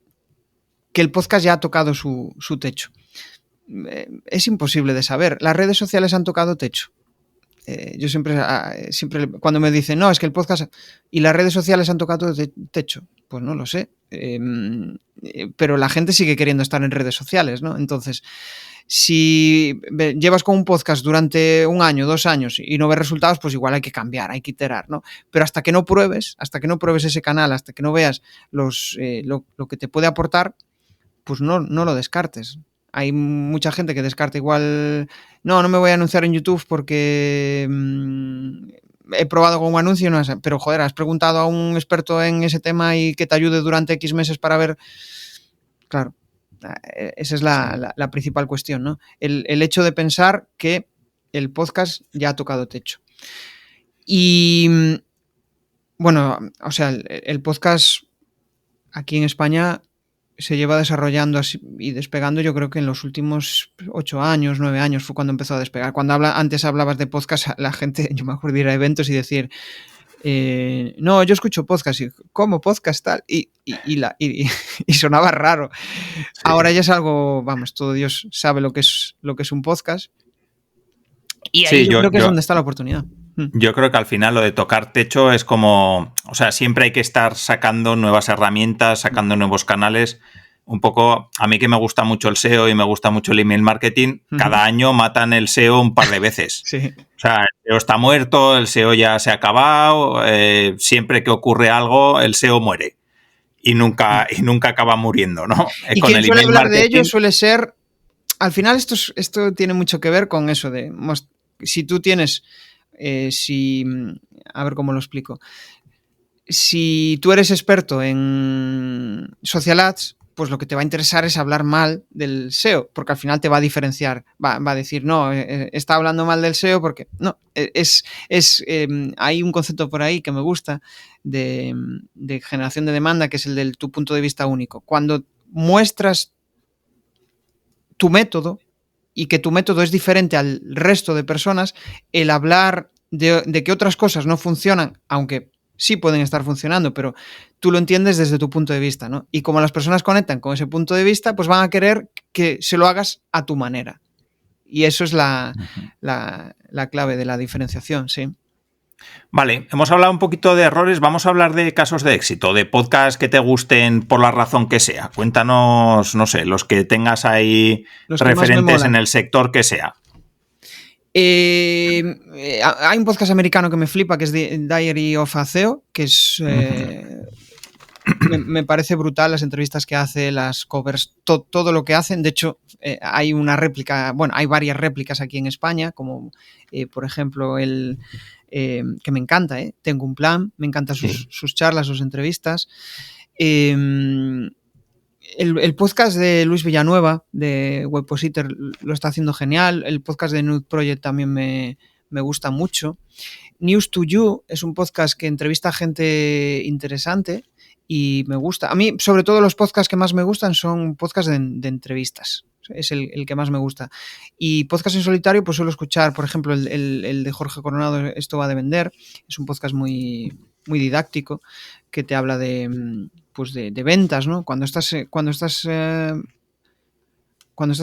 que el podcast ya ha tocado su techo. Es imposible de saber. Las redes sociales han tocado techo. Yo siempre, cuando me dicen, no, es que el podcast y las redes sociales han tocado techo, pues no lo sé. Pero la gente sigue queriendo estar en redes sociales, ¿no? Entonces, si llevas con un podcast durante 1 año, 2 años y no ves resultados, pues igual hay que cambiar, hay que iterar, ¿no? Pero hasta que no pruebes ese canal, hasta que no veas lo que te puede aportar, pues no lo descartes. Hay mucha gente que descarta igual, no me voy a anunciar en YouTube porque he probado con un anuncio, no sé, pero joder, has preguntado a un experto en ese tema y que te ayude durante X meses para ver. Claro, esa es la principal cuestión, ¿no? El hecho de pensar que el podcast ya ha tocado techo. Y bueno, o sea, el podcast aquí en España se lleva desarrollando así y despegando, yo creo que en los últimos 8 años, 9 años fue cuando empezó a despegar. Cuando antes hablabas de podcast, la gente, yo me acuerdo de ir a eventos y decir, no, yo escucho podcast, y ¿cómo podcast tal? Y sonaba raro. Sí. Ahora ya es algo, vamos, todo Dios sabe lo que es un podcast. Y ahí yo creo que es donde está la oportunidad. Yo creo que al final lo de tocar techo es como, o sea, siempre hay que estar sacando nuevas herramientas, sacando nuevos canales. Un poco, a mí que me gusta mucho el SEO y me gusta mucho el email marketing, cada año matan el SEO un par de veces. Sí. O sea, el SEO está muerto, el SEO ya se ha acabado, siempre que ocurre algo, el SEO muere. Y nunca acaba muriendo, ¿no? Y con quien suele hablar de ello suele ser... Al final esto tiene mucho que ver con eso de... Si tú tienes... a ver cómo lo explico. Si tú eres experto en social ads, pues lo que te va a interesar es hablar mal del SEO, porque al final te va a diferenciar, va a decir, no, está hablando mal del SEO porque no, hay un concepto por ahí que me gusta de generación de demanda, que es el de tu punto de vista único. Cuando muestras tu método y que tu método es diferente al resto de personas, el hablar de que otras cosas no funcionan, aunque sí pueden estar funcionando, pero tú lo entiendes desde tu punto de vista, ¿no? Y como las personas conectan con ese punto de vista, pues van a querer que se lo hagas a tu manera. Y eso es la clave de la diferenciación, sí. Vale, hemos hablado un poquito de errores, vamos a hablar de casos de éxito, de podcasts que te gusten por la razón que sea. Cuéntanos, no sé, los que tengas ahí referentes en el sector que sea. Hay un podcast americano que me flipa, que es Diary of a CEO, que es... me parece brutal las entrevistas que hace, las covers, todo lo que hacen. De hecho, hay una réplica, bueno, hay varias réplicas aquí en España, como por ejemplo que me encanta, Tengo un plan, me encantan sus charlas, sus entrevistas. El podcast de Luis Villanueva, de Webpositor, lo está haciendo genial. El podcast de Nude Project también me gusta mucho. News to You es un podcast que entrevista a gente interesante y me gusta. A mí, sobre todo, los podcasts que más me gustan son podcasts de entrevistas. Es el que más me gusta. Y podcast en solitario, pues suelo escuchar, por ejemplo, el de Jorge Coronado, Esto va de vender. Es un podcast muy, muy didáctico que te habla de ventas, ¿no? Cuando estás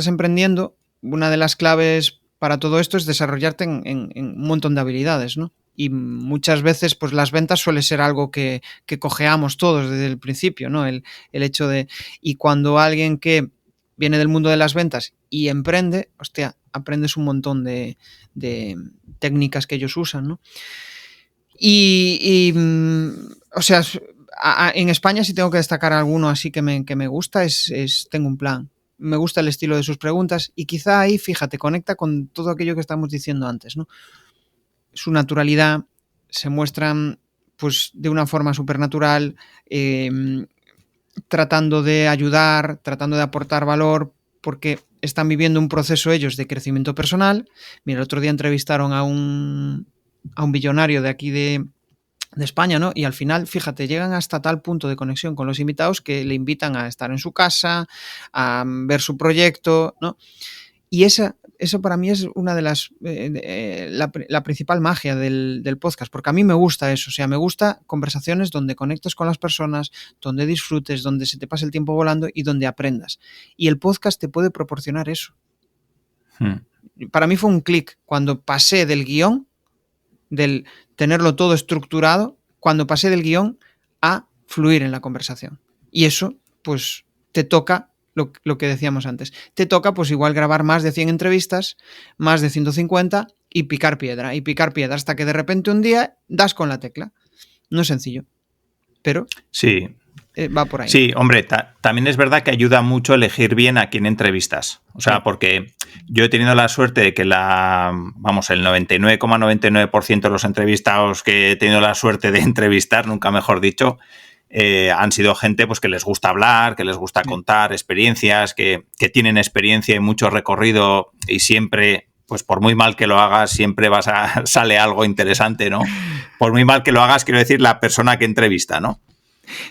emprendiendo, una de las claves para todo esto es desarrollarte en un montón de habilidades, ¿no? Y muchas veces, pues las ventas suele ser algo que cojeamos todos desde el principio, ¿no? El hecho de... Y cuando alguien que viene del mundo de las ventas y emprende, hostia, aprendes un montón de técnicas que ellos usan, ¿no? O sea, en España, si tengo que destacar alguno así que me gusta, es Tengo un plan. Me gusta el estilo de sus preguntas y quizá ahí, fíjate, conecta con todo aquello que estamos diciendo antes, ¿no? Su naturalidad, se muestran pues de una forma supernatural, tratando de ayudar, tratando de aportar valor, porque están viviendo un proceso ellos de crecimiento personal. Mira, el otro día entrevistaron a un billonario de aquí de España, ¿no? Y al final, fíjate, llegan hasta tal punto de conexión con los invitados que le invitan a estar en su casa, a ver su proyecto, ¿no? Y eso para mí es una de las la principal magia del podcast, porque a mí me gusta eso, o sea, me gusta conversaciones donde conectes con las personas, donde disfrutes, donde se te pase el tiempo volando y donde aprendas. Y el podcast te puede proporcionar eso. Para mí fue un clic cuando pasé del guión, del tenerlo todo estructurado, cuando pasé del guión a fluir en la conversación. Y eso, pues, te toca lo que decíamos antes. Te toca, pues, igual grabar más de 100 entrevistas, más de 150 y picar piedra hasta que de repente un día das con la tecla. No es sencillo, pero sí. Va por ahí. Sí, hombre, también es verdad que ayuda mucho elegir bien a quién entrevistas. O sea, porque yo he tenido la suerte de que el 99,99% de los entrevistados que he tenido la suerte de entrevistar, nunca mejor dicho, han sido gente pues que les gusta hablar, que les gusta contar experiencias, que tienen experiencia y mucho recorrido y siempre, pues por muy mal que lo hagas, siempre sale algo interesante, ¿no? Por muy mal que lo hagas, quiero decir, la persona que entrevista, ¿no?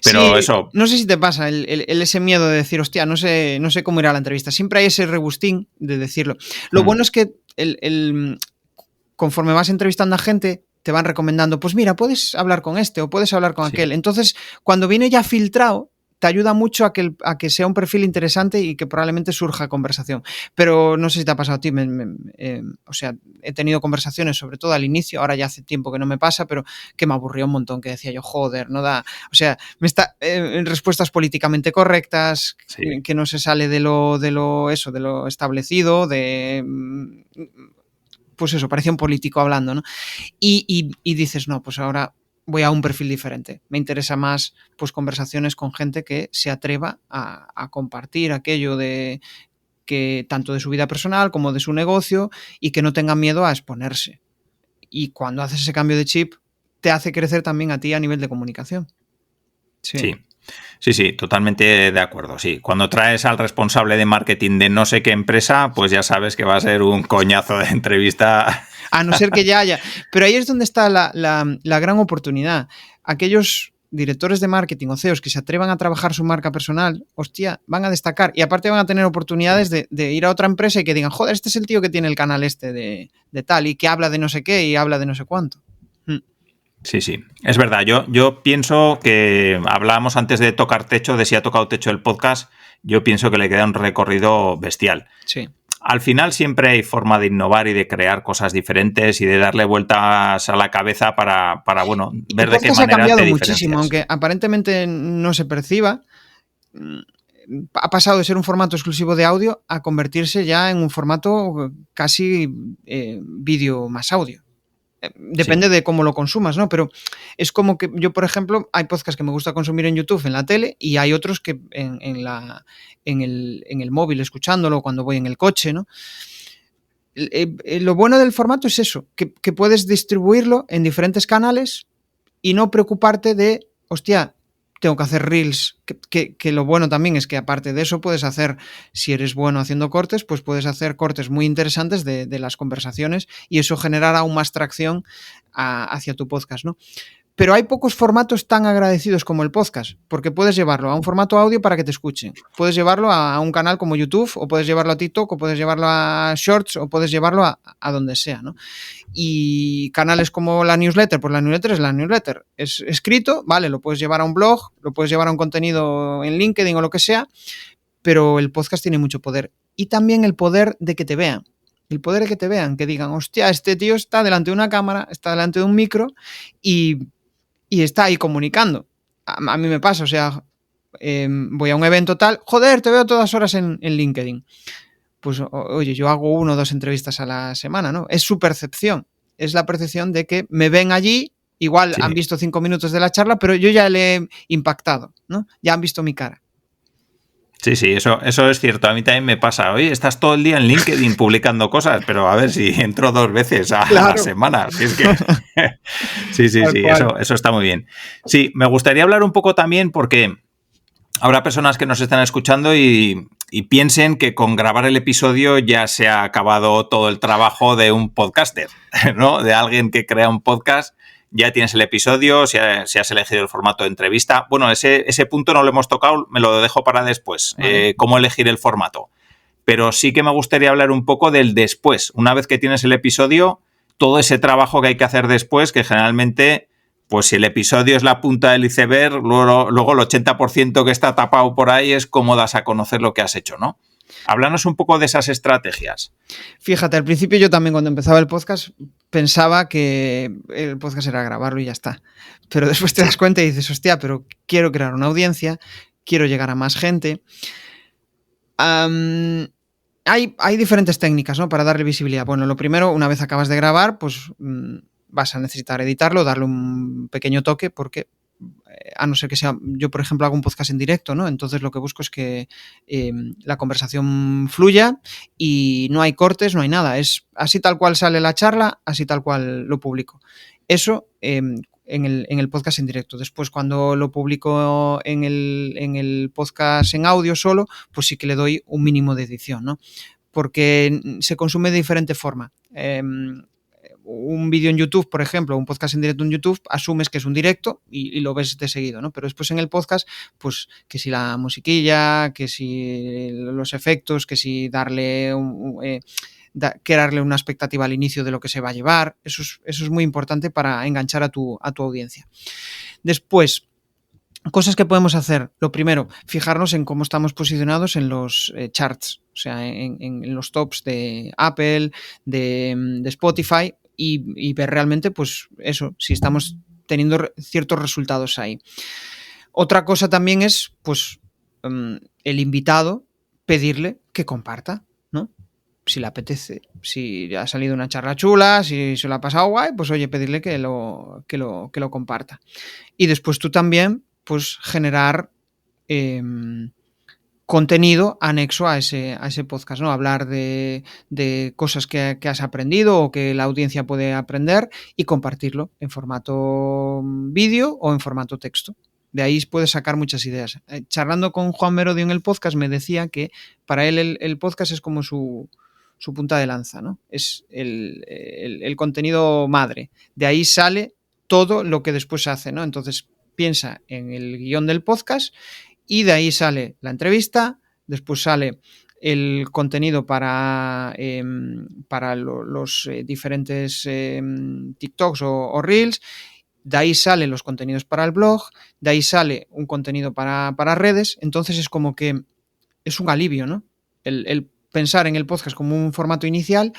Pero sí, eso... No sé si te pasa ese miedo de decir, hostia, no sé cómo irá la entrevista. Siempre hay ese rebustín de decirlo. Lo bueno es que conforme vas entrevistando a gente, te van recomendando, pues mira, puedes hablar con este o puedes hablar con aquel. Entonces, cuando viene ya filtrado, te ayuda mucho a que sea un perfil interesante y que probablemente surja conversación. Pero no sé si te ha pasado a ti, o sea, he tenido conversaciones, sobre todo al inicio, ahora ya hace tiempo que no me pasa, pero que me aburrió un montón, que decía yo, joder, no da, o sea, respuestas políticamente correctas, que no se sale de lo establecido, pues eso, parecía un político hablando, ¿no? Y dices, no, pues ahora voy a un perfil diferente. Me interesa más pues conversaciones con gente que se atreva a compartir aquello de que tanto de su vida personal como de su negocio y que no tengan miedo a exponerse. Y cuando haces ese cambio de chip, te hace crecer también a ti a nivel de comunicación. Sí, totalmente de acuerdo. Sí, cuando traes al responsable de marketing de no sé qué empresa, pues ya sabes que va a ser un coñazo de entrevista. A no ser que ya haya. Pero ahí es donde está la gran oportunidad. Aquellos directores de marketing o CEOs que se atrevan a trabajar su marca personal, hostia, van a destacar. Y aparte van a tener oportunidades de ir a otra empresa y que digan, joder, este es el tío que tiene el canal de tal y que habla de no sé qué y habla de no sé cuánto. Sí, es verdad. Yo pienso que hablábamos antes de tocar techo, de si ha tocado techo el podcast. Yo pienso que le queda un recorrido bestial. Sí. Al final siempre hay forma de innovar y de crear cosas diferentes y de darle vueltas a la cabeza para bueno, ver de qué manera ha cambiado muchísimo, aunque aparentemente no se perciba. Ha pasado de ser un formato exclusivo de audio a convertirse ya en un formato casi vídeo más audio. Depende de cómo lo consumas, ¿no? Pero es como que yo, por ejemplo, hay podcasts que me gusta consumir en YouTube, en la tele, y hay otros que en el móvil, escuchándolo cuando voy en el coche, ¿no? Lo bueno del formato es eso, que puedes distribuirlo en diferentes canales y no preocuparte de, hostia, tengo que hacer reels, que lo bueno también es que aparte de eso puedes hacer, si eres bueno haciendo cortes, pues puedes hacer cortes muy interesantes de las conversaciones y eso generará aún más tracción hacia tu podcast, ¿no? Pero hay pocos formatos tan agradecidos como el podcast, porque puedes llevarlo a un formato audio para que te escuchen. Puedes llevarlo a un canal como YouTube, o puedes llevarlo a TikTok, o puedes llevarlo a Shorts, o puedes llevarlo a donde sea, ¿no? Y canales como la newsletter, pues la newsletter es la newsletter. Es escrito, vale, lo puedes llevar a un blog, lo puedes llevar a un contenido en LinkedIn o lo que sea, pero el podcast tiene mucho poder. Y también el poder de que te vean. El poder de que te vean, que digan, hostia, este tío está delante de una cámara, está delante de un micro y está ahí comunicando. A mí me pasa, o sea, voy a un evento tal, joder, te veo todas horas en LinkedIn. Pues, oye, yo hago 1 o 2 entrevistas a la semana, ¿no? Es su percepción, es la percepción de que me ven allí, igual Sí. han visto 5 minutos de la charla, pero yo ya le he impactado, ¿no? Ya han visto mi cara. Sí, eso es cierto. A mí también me pasa. Oye, estás todo el día en LinkedIn publicando cosas, pero a ver si entro 2 veces a la semana. Si es que... sí, eso está muy bien. Sí, me gustaría hablar un poco también porque habrá personas que nos están escuchando y piensen que con grabar el episodio ya se ha acabado todo el trabajo de un podcaster, ¿no? De alguien que crea un podcast. Ya tienes el episodio, si has elegido el formato de entrevista. Bueno, ese punto no lo hemos tocado, me lo dejo para después. Vale. Cómo elegir el formato. Pero sí que me gustaría hablar un poco del después. Una vez que tienes el episodio, todo ese trabajo que hay que hacer después, que generalmente, pues si el episodio es la punta del iceberg, luego el 80% que está tapado por ahí es cómo das a conocer lo que has hecho, ¿no? Háblanos un poco de esas estrategias. Fíjate, al principio yo también cuando empezaba el podcast pensaba que el podcast era grabarlo y ya está. Pero después te das cuenta y dices, hostia, pero quiero crear una audiencia, quiero llegar a más gente. Hay diferentes técnicas, ¿no? Para darle visibilidad. Bueno, lo primero, una vez acabas de grabar, pues vas a necesitar editarlo, darle un pequeño toque, porque a no ser que sea, yo por ejemplo hago un podcast en directo, ¿no? Entonces lo que busco es que la conversación fluya y no hay cortes, no hay nada, es así tal cual sale la charla, así tal cual lo publico. Eso en el podcast en directo. Después cuando lo publico en el podcast en audio solo, pues sí que le doy un mínimo de edición, ¿no? Porque se consume de diferente forma. Un vídeo en YouTube, por ejemplo, un podcast en directo en YouTube, asumes que es un directo y lo ves de seguido, ¿no? Pero después en el podcast, pues que si la musiquilla, que si los efectos, que si darle crearle una expectativa al inicio de lo que se va a llevar, eso es muy importante para enganchar a tu audiencia. Después, cosas que podemos hacer. Lo primero, fijarnos en cómo estamos posicionados en los charts, o sea, en los tops de Apple, de Spotify y ver realmente, pues eso, si estamos teniendo ciertos resultados ahí. Otra cosa también es, pues, el invitado pedirle que comparta, ¿no? Si le apetece, si ha salido una charla chula, si se lo ha pasado guay, pues oye, pedirle que lo comparta. Y después tú también, pues generar contenido anexo a ese podcast, ¿no? Hablar de cosas que has aprendido o que la audiencia puede aprender y compartirlo en formato vídeo o en formato texto. De ahí puedes sacar muchas ideas. Charlando con Juan Merodio en el podcast me decía que para él el podcast es como su punta de lanza, ¿no? Es el contenido madre. De ahí sale todo lo que después se hace, ¿no? Entonces piensa en el guión del podcast y de ahí sale la entrevista, después sale el contenido para los diferentes TikToks o Reels, de ahí salen los contenidos para el blog, de ahí sale un contenido para redes, entonces es como que es un alivio, ¿no? El pensar en el podcast como un formato inicial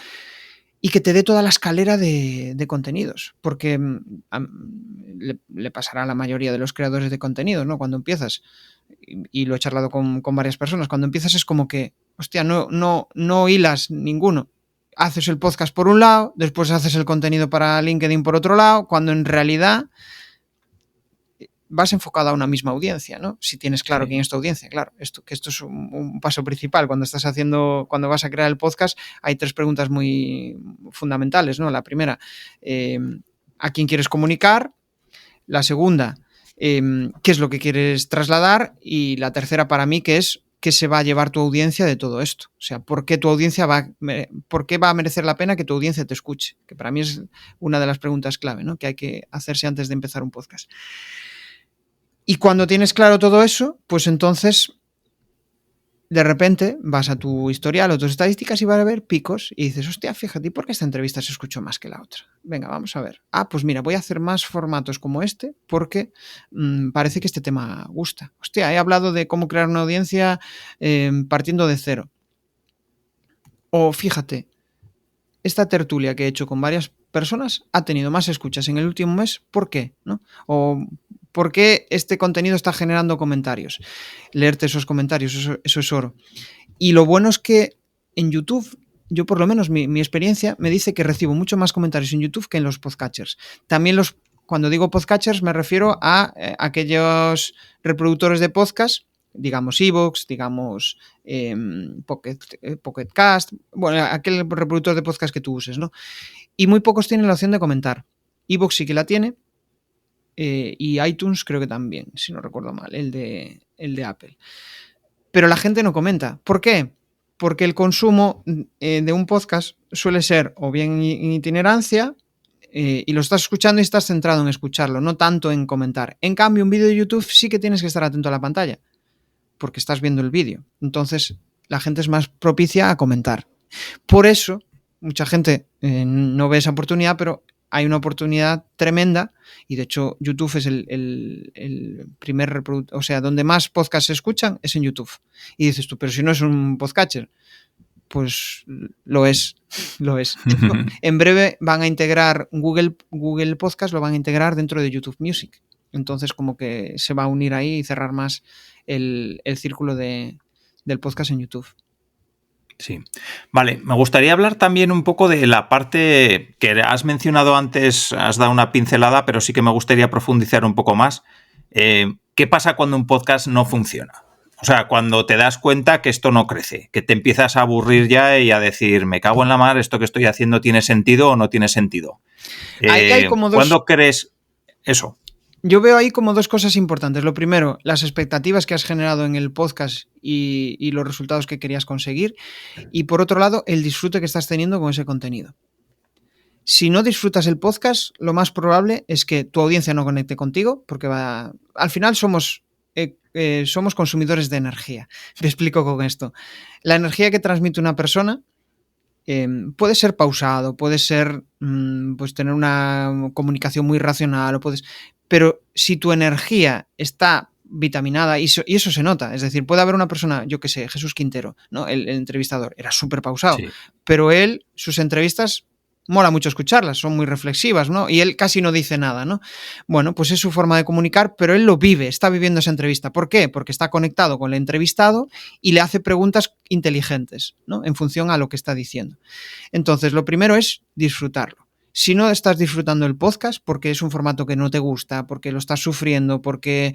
y que te dé toda la escalera de contenidos, porque le pasará a la mayoría de los creadores de contenidos, ¿no? Cuando empiezas, y lo he charlado con varias personas, cuando empiezas es como que, hostia, no hilas ninguno. Haces el podcast por un lado, después haces el contenido para LinkedIn por otro lado, cuando en realidad vas enfocado a una misma audiencia, ¿no? Si tienes claro quién es tu audiencia, claro, esto es un paso principal. Cuando vas a crear el podcast, hay 3 preguntas muy fundamentales, ¿no? La primera, ¿a quién quieres comunicar? La segunda, qué es lo que quieres trasladar, y la tercera para mí, que es qué se va a llevar tu audiencia de todo esto. O sea, ¿por qué va a merecer la pena que tu audiencia te escuche? Que para mí es una de las preguntas clave, ¿no?, que hay que hacerse antes de empezar un podcast. Y cuando tienes claro todo eso, pues entonces de repente vas a tu historial o tus estadísticas y vas a ver picos y dices, hostia, fíjate, ¿por qué esta entrevista se escuchó más que la otra? Venga, vamos a ver. Pues mira, voy a hacer más formatos como este porque parece que este tema gusta. Hostia, he hablado de cómo crear una audiencia partiendo de cero. O fíjate, esta tertulia que he hecho con varias personas ha tenido más escuchas en el último mes. ¿Por qué? ¿No? O ¿por qué este contenido está generando comentarios? Leerte esos comentarios, eso es oro. Y lo bueno es que en YouTube, yo por lo menos mi experiencia me dice que recibo mucho más comentarios en YouTube que en los podcatchers. También cuando digo podcatchers me refiero a aquellos reproductores de podcast, digamos iVoox, digamos Pocket Cast, bueno, aquel reproductor de podcast que tú uses, ¿no? Y muy pocos tienen la opción de comentar. iVoox sí que la tiene, y iTunes creo que también, si no recuerdo mal, el de Apple. Pero la gente no comenta. ¿Por qué? Porque el consumo de un podcast suele ser o bien en itinerancia, y lo estás escuchando y estás centrado en escucharlo, no tanto en comentar. En cambio, un vídeo de YouTube sí que tienes que estar atento a la pantalla, porque estás viendo el vídeo. Entonces, la gente es más propicia a comentar. Por eso, mucha gente no ve esa oportunidad, pero hay una oportunidad tremenda, y de hecho YouTube es el primer reproductor, o sea, donde más podcasts se escuchan es en YouTube. Y dices tú, pero si no es un podcatcher, pues lo es. En breve van a integrar Google Podcast, lo van a integrar dentro de YouTube Music. Entonces como que se va a unir ahí y cerrar más el círculo del podcast en YouTube. Sí. Vale, me gustaría hablar también un poco de la parte que has mencionado antes, has dado una pincelada, pero sí que me gustaría profundizar un poco más. ¿Qué pasa cuando un podcast no funciona? O sea, cuando te das cuenta que esto no crece, que te empiezas a aburrir ya y a decir, me cago en la mar, ¿esto que estoy haciendo tiene sentido o no tiene sentido? Hay como ¿Cuándo crees eso? Yo veo ahí como dos cosas importantes. Lo primero, las expectativas que has generado en el podcast y los resultados que querías conseguir. Y por otro lado, el disfrute que estás teniendo con ese contenido. Si no disfrutas el podcast, lo más probable es que tu audiencia no conecte contigo, porque al final somos consumidores de energía. Me explico con esto. La energía que transmite una persona puede ser pausado, puede ser pues tener una comunicación muy racional, pero si tu energía está vitaminada, y eso se nota, es decir, puede haber una persona, yo qué sé, Jesús Quintero, ¿no? El entrevistador, era súper pausado, sí. Pero sus entrevistas mola mucho escucharlas, son muy reflexivas, ¿no? Y él casi no dice nada, ¿no? Bueno, pues es su forma de comunicar, pero él lo vive, está viviendo esa entrevista. ¿Por qué? Porque está conectado con el entrevistado y le hace preguntas inteligentes, ¿no? En función a lo que está diciendo. Entonces, lo primero es disfrutarlo. Si no estás disfrutando el podcast porque es un formato que no te gusta, porque lo estás sufriendo, porque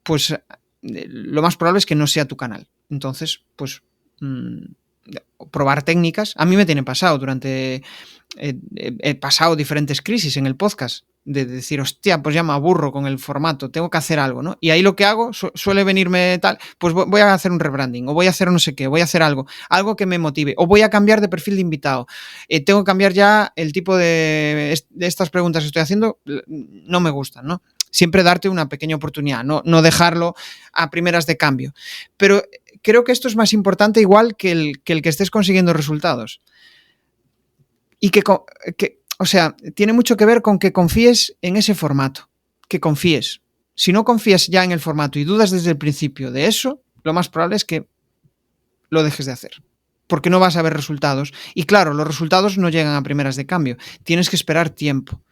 pues lo más probable es que no sea tu canal. Entonces, pues probar técnicas. A mí me tiene pasado he pasado diferentes crisis en el podcast, de decir, hostia, pues ya me aburro con el formato, tengo que hacer algo, ¿no? Y ahí lo que hago suele venirme tal, pues voy a hacer un rebranding, o voy a hacer no sé qué, voy a hacer algo que me motive, o voy a cambiar de perfil de invitado, tengo que cambiar ya el tipo de estas preguntas que estoy haciendo, no me gustan, ¿no? Siempre darte una pequeña oportunidad, no dejarlo a primeras de cambio. Pero creo que esto es más importante igual que el que estés consiguiendo resultados. Y o sea, tiene mucho que ver con que confíes en ese formato, que confíes. Si no confías ya en el formato y dudas desde el principio de eso, lo más probable es que lo dejes de hacer, porque no vas a ver resultados. Y claro, los resultados no llegan a primeras de cambio, tienes que esperar tiempo.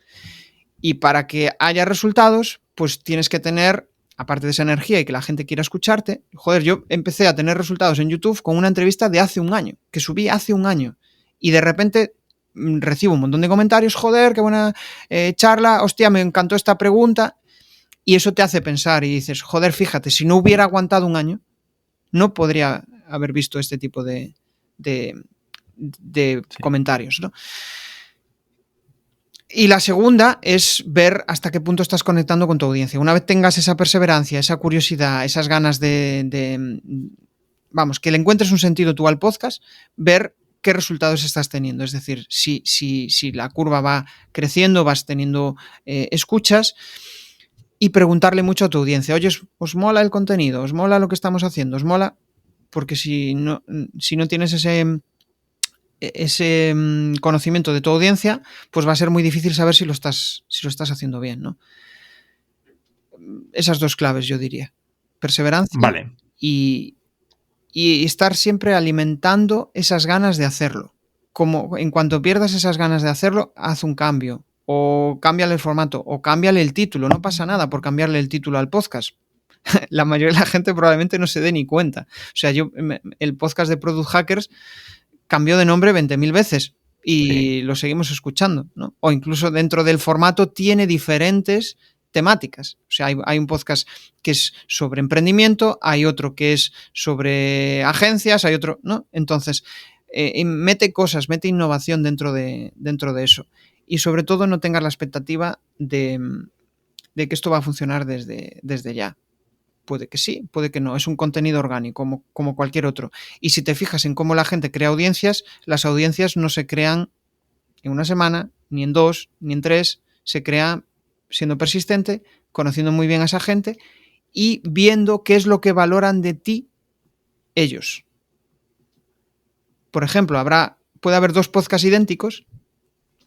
Y para que haya resultados, pues tienes que tener, aparte de esa energía y que la gente quiera escucharte, joder, yo empecé a tener resultados en YouTube con una entrevista de hace un año, que subí hace un año, y de repente recibo un montón de comentarios, joder, qué buena charla, hostia, me encantó esta pregunta, y eso te hace pensar y dices, joder, fíjate, si no hubiera aguantado un año, no podría haber visto este tipo de sí. comentarios, ¿no? Y la segunda es ver hasta qué punto estás conectando con tu audiencia. Una vez tengas esa perseverancia, esa curiosidad, esas ganas vamos, que le encuentres un sentido tú al podcast, ver qué resultados estás teniendo. Es decir, si la curva va creciendo, vas teniendo escuchas, y preguntarle mucho a tu audiencia. Oye, ¿os mola el contenido? ¿Os mola lo que estamos haciendo? ¿Os mola? Porque si no tienes ese conocimiento de tu audiencia, pues va a ser muy difícil saber si lo estás haciendo bien, ¿no? Esas dos claves, yo diría. Perseverancia. Vale. Y estar siempre alimentando esas ganas de hacerlo. Como en cuanto pierdas esas ganas de hacerlo, haz un cambio. O cámbiale el formato, o cámbiale el título. No pasa nada por cambiarle el título al podcast. La mayoría de la gente probablemente no se dé ni cuenta. O sea, el podcast de Product Hackers cambió de nombre 20.000 veces y lo seguimos escuchando, ¿no? O incluso dentro del formato tiene diferentes temáticas. O sea, hay un podcast que es sobre emprendimiento, hay otro que es sobre agencias, hay otro, ¿no? Entonces, mete cosas, mete innovación dentro de eso. Y sobre todo no tengas la expectativa de que esto va a funcionar desde ya. Puede que sí, puede que no. Es un contenido orgánico, como cualquier otro. Y si te fijas en cómo la gente crea audiencias, las audiencias no se crean en una semana, ni en 2, ni en 3. Se crea siendo persistente, conociendo muy bien a esa gente y viendo qué es lo que valoran de ti ellos. Por ejemplo, puede haber 2 podcasts idénticos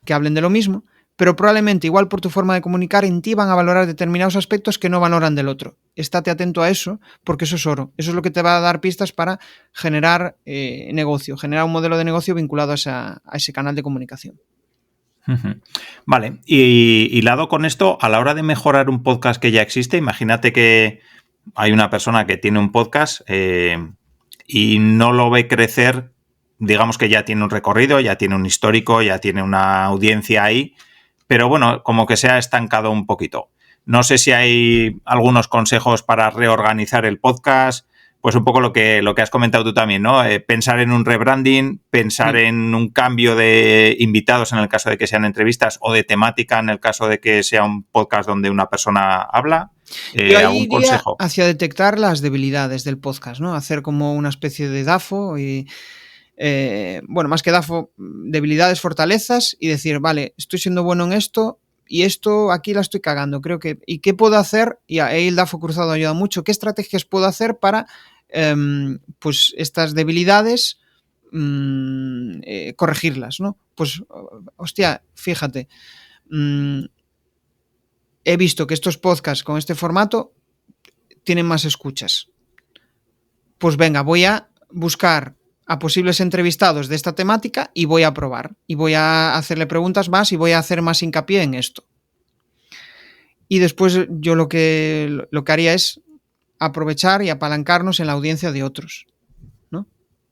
que hablen de lo mismo, pero probablemente igual por tu forma de comunicar en ti van a valorar determinados aspectos que no valoran del otro. Estate atento a eso, porque eso es oro. Eso es lo que te va a dar pistas para generar negocio, generar un modelo de negocio vinculado a ese canal de comunicación. Vale, y hilado con esto, a la hora de mejorar un podcast que ya existe, imagínate que hay una persona que tiene un podcast y no lo ve crecer, digamos que ya tiene un recorrido, ya tiene un histórico, ya tiene una audiencia ahí, pero bueno, como que se ha estancado un poquito. No sé si hay algunos consejos para reorganizar el podcast, pues un poco lo que has comentado tú también, ¿no? Pensar en un rebranding, pensar en un cambio de invitados en el caso de que sean entrevistas o de temática en el caso de que sea un podcast donde una persona habla. Yo ahí ¿Algún consejo? hacia detectar las debilidades del podcast, ¿no? Hacer como una especie de DAFO y... bueno, más que DAFO, debilidades, fortalezas y decir, vale, estoy siendo bueno en esto y esto aquí la estoy cagando, creo que, ¿y qué puedo hacer? Y ahí el DAFO cruzado ayuda mucho. ¿Qué estrategias puedo hacer para pues estas debilidades corregirlas, ¿no? Pues, hostia, fíjate, he visto que estos podcasts con este formato tienen más escuchas. Pues venga, voy a buscar a posibles entrevistados de esta temática y voy a probar. Y voy a hacerle preguntas más y voy a hacer más hincapié en esto. Y después yo lo que haría es aprovechar y apalancarnos en la audiencia de otros, ¿no?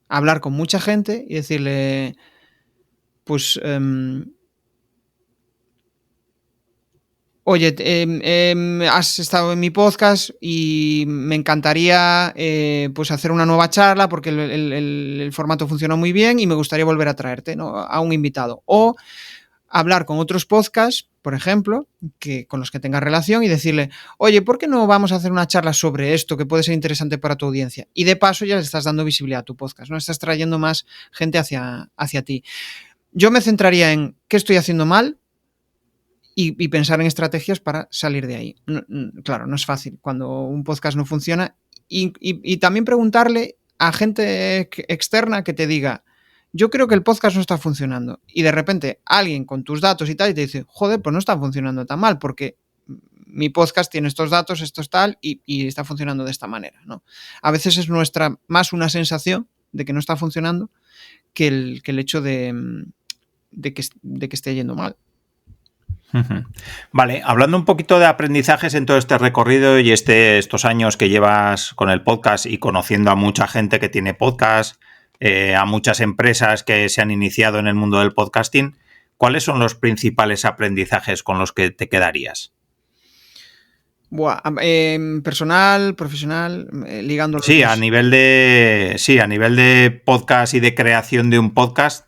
Hablar con mucha gente y decirle, pues... oye, has estado en mi podcast y me encantaría pues hacer una nueva charla porque el formato funciona muy bien y me gustaría volver a traerte, ¿no? A un invitado. O hablar con otros podcasts, por ejemplo, con los que tengas relación y decirle, oye, ¿por qué no vamos a hacer una charla sobre esto que puede ser interesante para tu audiencia? Y de paso ya le estás dando visibilidad a tu podcast, ¿no? Estás trayendo más gente hacia ti. Yo me centraría en qué estoy haciendo mal, y pensar en estrategias para salir de ahí. Claro, no es fácil cuando un podcast no funciona. Y también preguntarle a gente externa que te diga, yo creo que el podcast no está funcionando. Y de repente alguien con tus datos y tal y te dice, joder, pues no está funcionando tan mal porque mi podcast tiene estos datos, esto es tal y está funcionando de esta manera, ¿no? A veces es más una sensación de que no está funcionando que el hecho de que esté yendo mal. Vale, hablando un poquito de aprendizajes en todo este recorrido y estos años que llevas con el podcast y conociendo a mucha gente que tiene podcast, a muchas empresas que se han iniciado en el mundo del podcasting, ¿cuáles son los principales aprendizajes con los que te quedarías? Personal, profesional, ligándolo. Sí, a nivel de podcast y de creación de un podcast,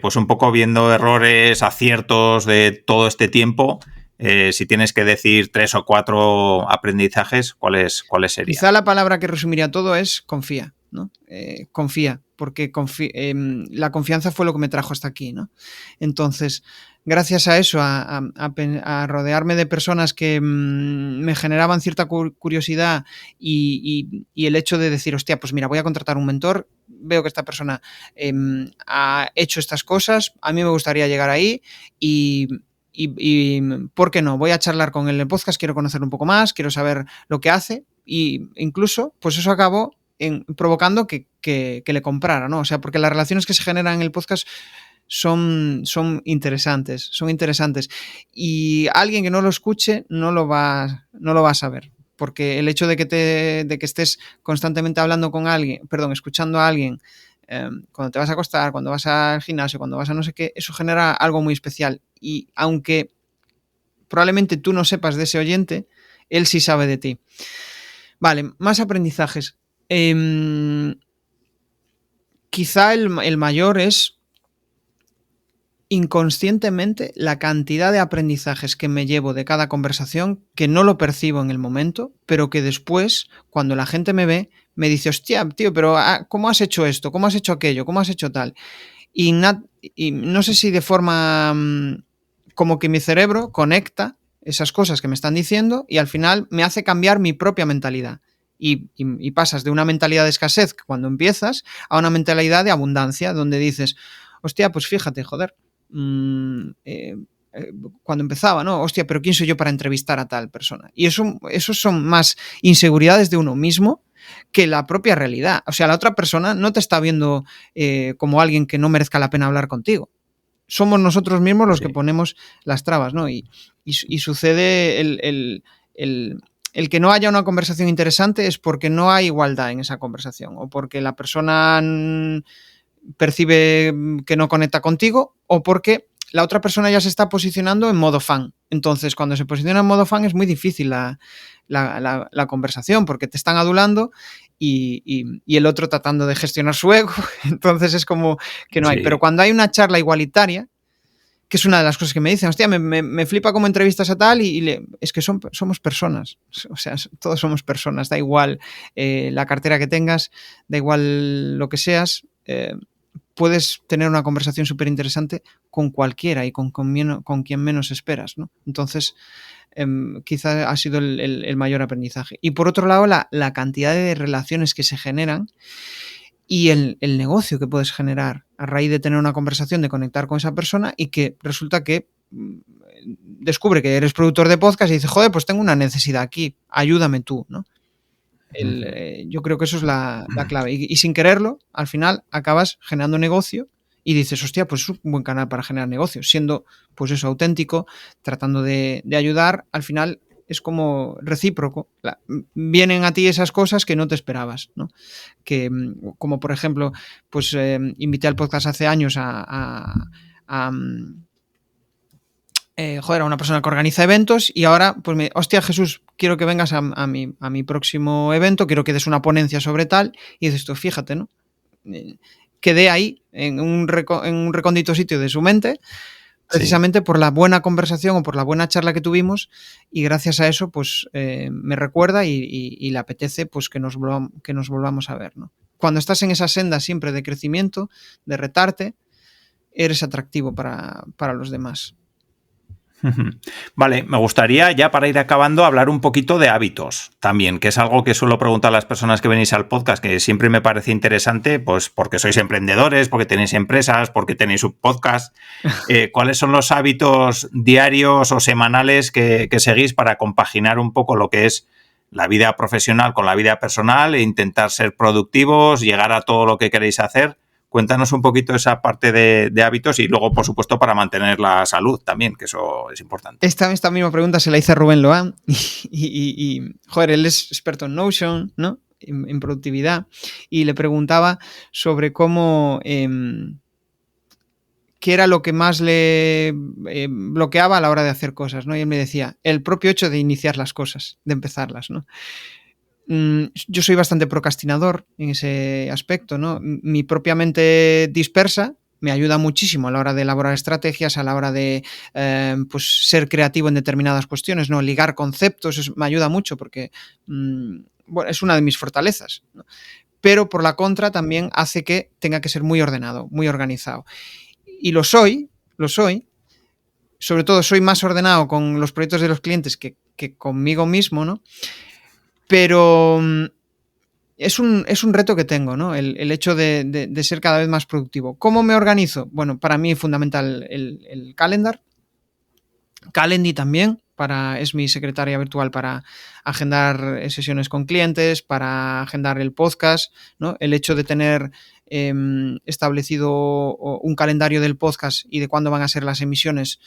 pues un poco viendo errores, aciertos de todo este tiempo, si tienes que decir 3 o 4 aprendizajes, ¿cuáles serían? Quizá la palabra que resumiría todo es confía, ¿no? Confía, porque la confianza fue lo que me trajo hasta aquí, ¿no? Entonces, gracias a eso, a rodearme de personas que me generaban cierta curiosidad y el hecho de decir, hostia, pues mira, voy a contratar un mentor, veo que esta persona ha hecho estas cosas, a mí me gustaría llegar ahí y ¿por qué no? Voy a charlar con él en el podcast, quiero conocerlo un poco más, quiero saber lo que hace y incluso, pues eso acabó provocando que le comprara, ¿no? O sea, porque las relaciones que se generan en el podcast son interesantes, y alguien que no lo escuche no lo va a saber, porque el hecho de que estés constantemente hablando con alguien, escuchando a alguien, cuando te vas a acostar, cuando vas al gimnasio, cuando vas a no sé qué, eso genera algo muy especial. Y aunque probablemente tú no sepas de ese oyente, él sí sabe de ti. Vale, más aprendizajes. Quizá el mayor es inconscientemente la cantidad de aprendizajes que me llevo de cada conversación, que no lo percibo en el momento, pero que después, cuando la gente me ve, me dice, hostia, tío, pero ¿cómo has hecho esto? ¿Cómo has hecho aquello? ¿Cómo has hecho tal? Y no sé si de forma como que mi cerebro conecta esas cosas que me están diciendo y al final me hace cambiar mi propia mentalidad. Y pasas de una mentalidad de escasez cuando empiezas a una mentalidad de abundancia, donde dices, hostia, pues fíjate, joder, cuando empezaba, ¿no? Hostia, pero ¿quién soy yo para entrevistar a tal persona? Y eso son más inseguridades de uno mismo que la propia realidad. O sea, la otra persona no te está viendo como alguien que no merezca la pena hablar contigo. Somos nosotros mismos los que ponemos las trabas, ¿no? Y sucede el que no haya una conversación interesante es porque no hay igualdad en esa conversación o porque la persona percibe que no conecta contigo o porque la otra persona ya se está posicionando en modo fan. Entonces, cuando se posiciona en modo fan es muy difícil la conversación porque te están adulando y el otro tratando de gestionar su ego. Entonces es como que no hay. Pero cuando hay una charla igualitaria, que es una de las cosas que me dicen, hostia, me flipa como entrevistas a tal es que somos personas, o sea, todos somos personas, da igual la cartera que tengas, da igual lo que seas, puedes tener una conversación súper interesante con cualquiera y con quien menos esperas, ¿no? Entonces, quizá ha sido el mayor aprendizaje. Y por otro lado, la cantidad de relaciones que se generan y el negocio que puedes generar a raíz de tener una conversación, de conectar con esa persona y que resulta que descubre que eres productor de podcast y dice, joder, pues tengo una necesidad aquí, ayúdame tú, ¿no? Yo creo que eso es la clave. Y sin quererlo, al final acabas generando negocio y dices, hostia, pues es un buen canal para generar negocios, siendo pues eso, auténtico, tratando de ayudar, al final es como recíproco. Vienen a ti esas cosas que no te esperabas, ¿no? Que, como por ejemplo, pues invité al podcast hace años a una persona que organiza eventos y ahora, pues hostia, Jesús, quiero que vengas a mi próximo evento, quiero que des una ponencia sobre tal, y dices tú, fíjate, ¿no? Quedé ahí, en un recóndito sitio de su mente, precisamente por la buena conversación o por la buena charla que tuvimos, y gracias a eso, pues me recuerda y le apetece pues que nos volvamos a ver, ¿no? Cuando estás en esa senda siempre de crecimiento, de retarte, eres atractivo para los demás. Vale, me gustaría ya para ir acabando hablar un poquito de hábitos también, que es algo que suelo preguntar a las personas que venís al podcast, que siempre me parece interesante, pues porque sois emprendedores, porque tenéis empresas, porque tenéis un podcast. ¿Cuáles son los hábitos diarios o semanales que seguís para compaginar un poco lo que es la vida profesional con la vida personal e intentar ser productivos, llegar a todo lo que queréis hacer? Cuéntanos un poquito esa parte de hábitos y luego, por supuesto, para mantener la salud también, que eso es importante. Esta misma pregunta se la hice a Rubén Loán y joder, él es experto en Notion, ¿no? En productividad, y le preguntaba sobre cómo qué era lo que más le bloqueaba a la hora de hacer cosas, ¿no? Y él me decía, el propio hecho de iniciar las cosas, de empezarlas, ¿no? Yo soy bastante procrastinador en ese aspecto, ¿no? Mi propia mente dispersa me ayuda muchísimo a la hora de elaborar estrategias, a la hora de pues ser creativo en determinadas cuestiones, ¿no? Ligar conceptos, me ayuda mucho porque bueno, es una de mis fortalezas, ¿no? Pero por la contra también hace que tenga que ser muy ordenado, muy organizado. Y lo soy, sobre todo soy más ordenado con los proyectos de los clientes que conmigo mismo, ¿no? Pero es un reto que tengo, ¿no? El hecho de ser cada vez más productivo. ¿Cómo me organizo? Bueno, para mí es fundamental el calendar. Calendly también, es mi secretaria virtual para agendar sesiones con clientes, para agendar el podcast, ¿no? El hecho de tener establecido un calendario del podcast y de cuándo van a ser las emisiones,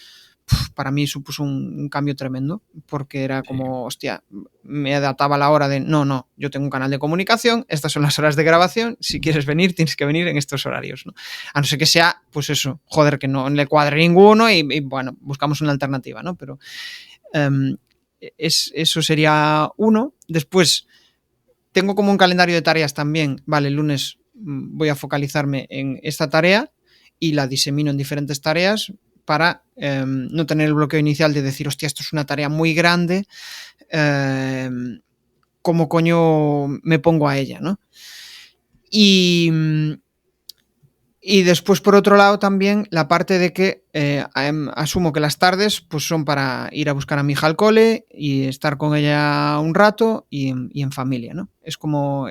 para mí supuso un cambio tremendo, porque era como, hostia, me adaptaba a la hora de, no, yo tengo un canal de comunicación, estas son las horas de grabación, si quieres venir, tienes que venir en estos horarios, ¿no? A no ser que sea, pues eso, joder, que no le cuadre ninguno y bueno, buscamos una alternativa, ¿no? Pero eso sería uno. Después, tengo como un calendario de tareas también, vale, el lunes voy a focalizarme en esta tarea y la disemino en diferentes tareas para no tener el bloqueo inicial de decir, hostia, esto es una tarea muy grande, ¿cómo coño me pongo a ella, ¿no? Y después, por otro lado, también la parte de que asumo que las tardes pues, son para ir a buscar a mi hija al cole y estar con ella un rato y en familia, ¿no? Es como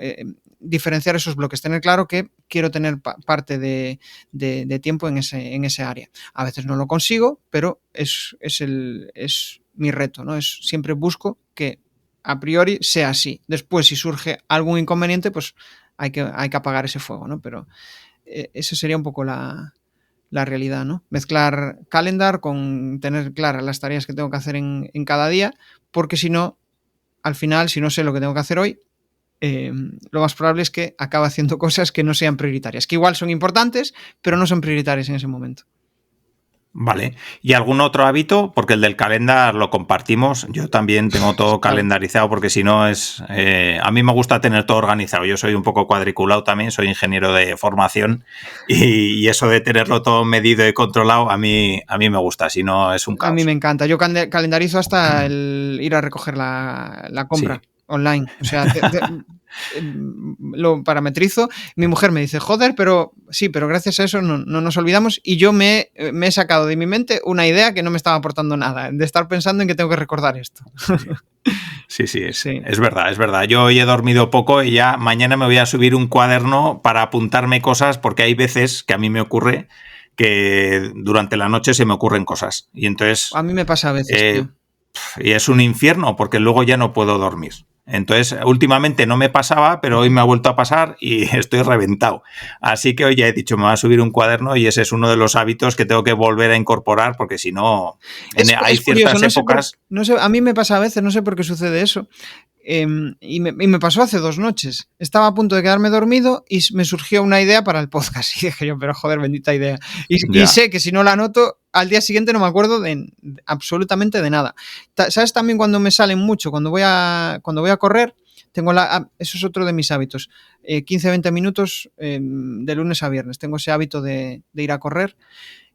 diferenciar esos bloques, tener claro que quiero tener parte de tiempo en ese área. A veces no lo consigo, pero es mi reto, ¿no? Siempre busco que a priori sea así. Después, si surge algún inconveniente, pues hay que apagar ese fuego, ¿no? Pero esa sería un poco la realidad, ¿no? Mezclar calendar con tener claras las tareas que tengo que hacer en cada día, porque si no, al final, si no sé lo que tengo que hacer hoy, lo más probable es que acabe haciendo cosas que no sean prioritarias, que igual son importantes, pero no son prioritarias en ese momento. Vale. ¿Y algún otro hábito? Porque el del calendar lo compartimos. Yo también tengo todo calendarizado porque si no es... a mí me gusta tener todo organizado. Yo soy un poco cuadriculado también, soy ingeniero de formación y eso de tenerlo todo medido y controlado a mí me gusta, si no es un caos. A mí me encanta. Yo calendarizo hasta el ir a recoger la compra online. O sea, lo parametrizo. Mi mujer me dice, joder, pero sí, pero gracias a eso no nos olvidamos y yo me he sacado de mi mente una idea que no me estaba aportando nada, de estar pensando en que tengo que recordar esto. Sí, es verdad. Yo hoy he dormido poco y ya mañana me voy a subir un cuaderno para apuntarme cosas porque hay veces que a mí me ocurre que durante la noche se me ocurren cosas y entonces... A mí me pasa a veces, tío. Y es un infierno porque luego ya no puedo dormir. Entonces, últimamente no me pasaba, pero hoy me ha vuelto a pasar y estoy reventado. Así que hoy ya he dicho, me voy a subir un cuaderno y ese es uno de los hábitos que tengo que volver a incorporar porque si no, hay ciertas curioso, épocas... No sé, a mí me pasa a veces, no sé por qué sucede eso. Y me pasó hace 2 noches. Estaba a punto de quedarme dormido y me surgió una idea para el podcast. Y dije yo, pero joder, bendita idea. Y sé que si no la anoto, al día siguiente no me acuerdo absolutamente de nada. ¿Sabes también cuando me salen mucho? Cuando voy a correr, eso es otro de mis hábitos. 15-20 minutos de lunes a viernes. Tengo ese hábito de ir a correr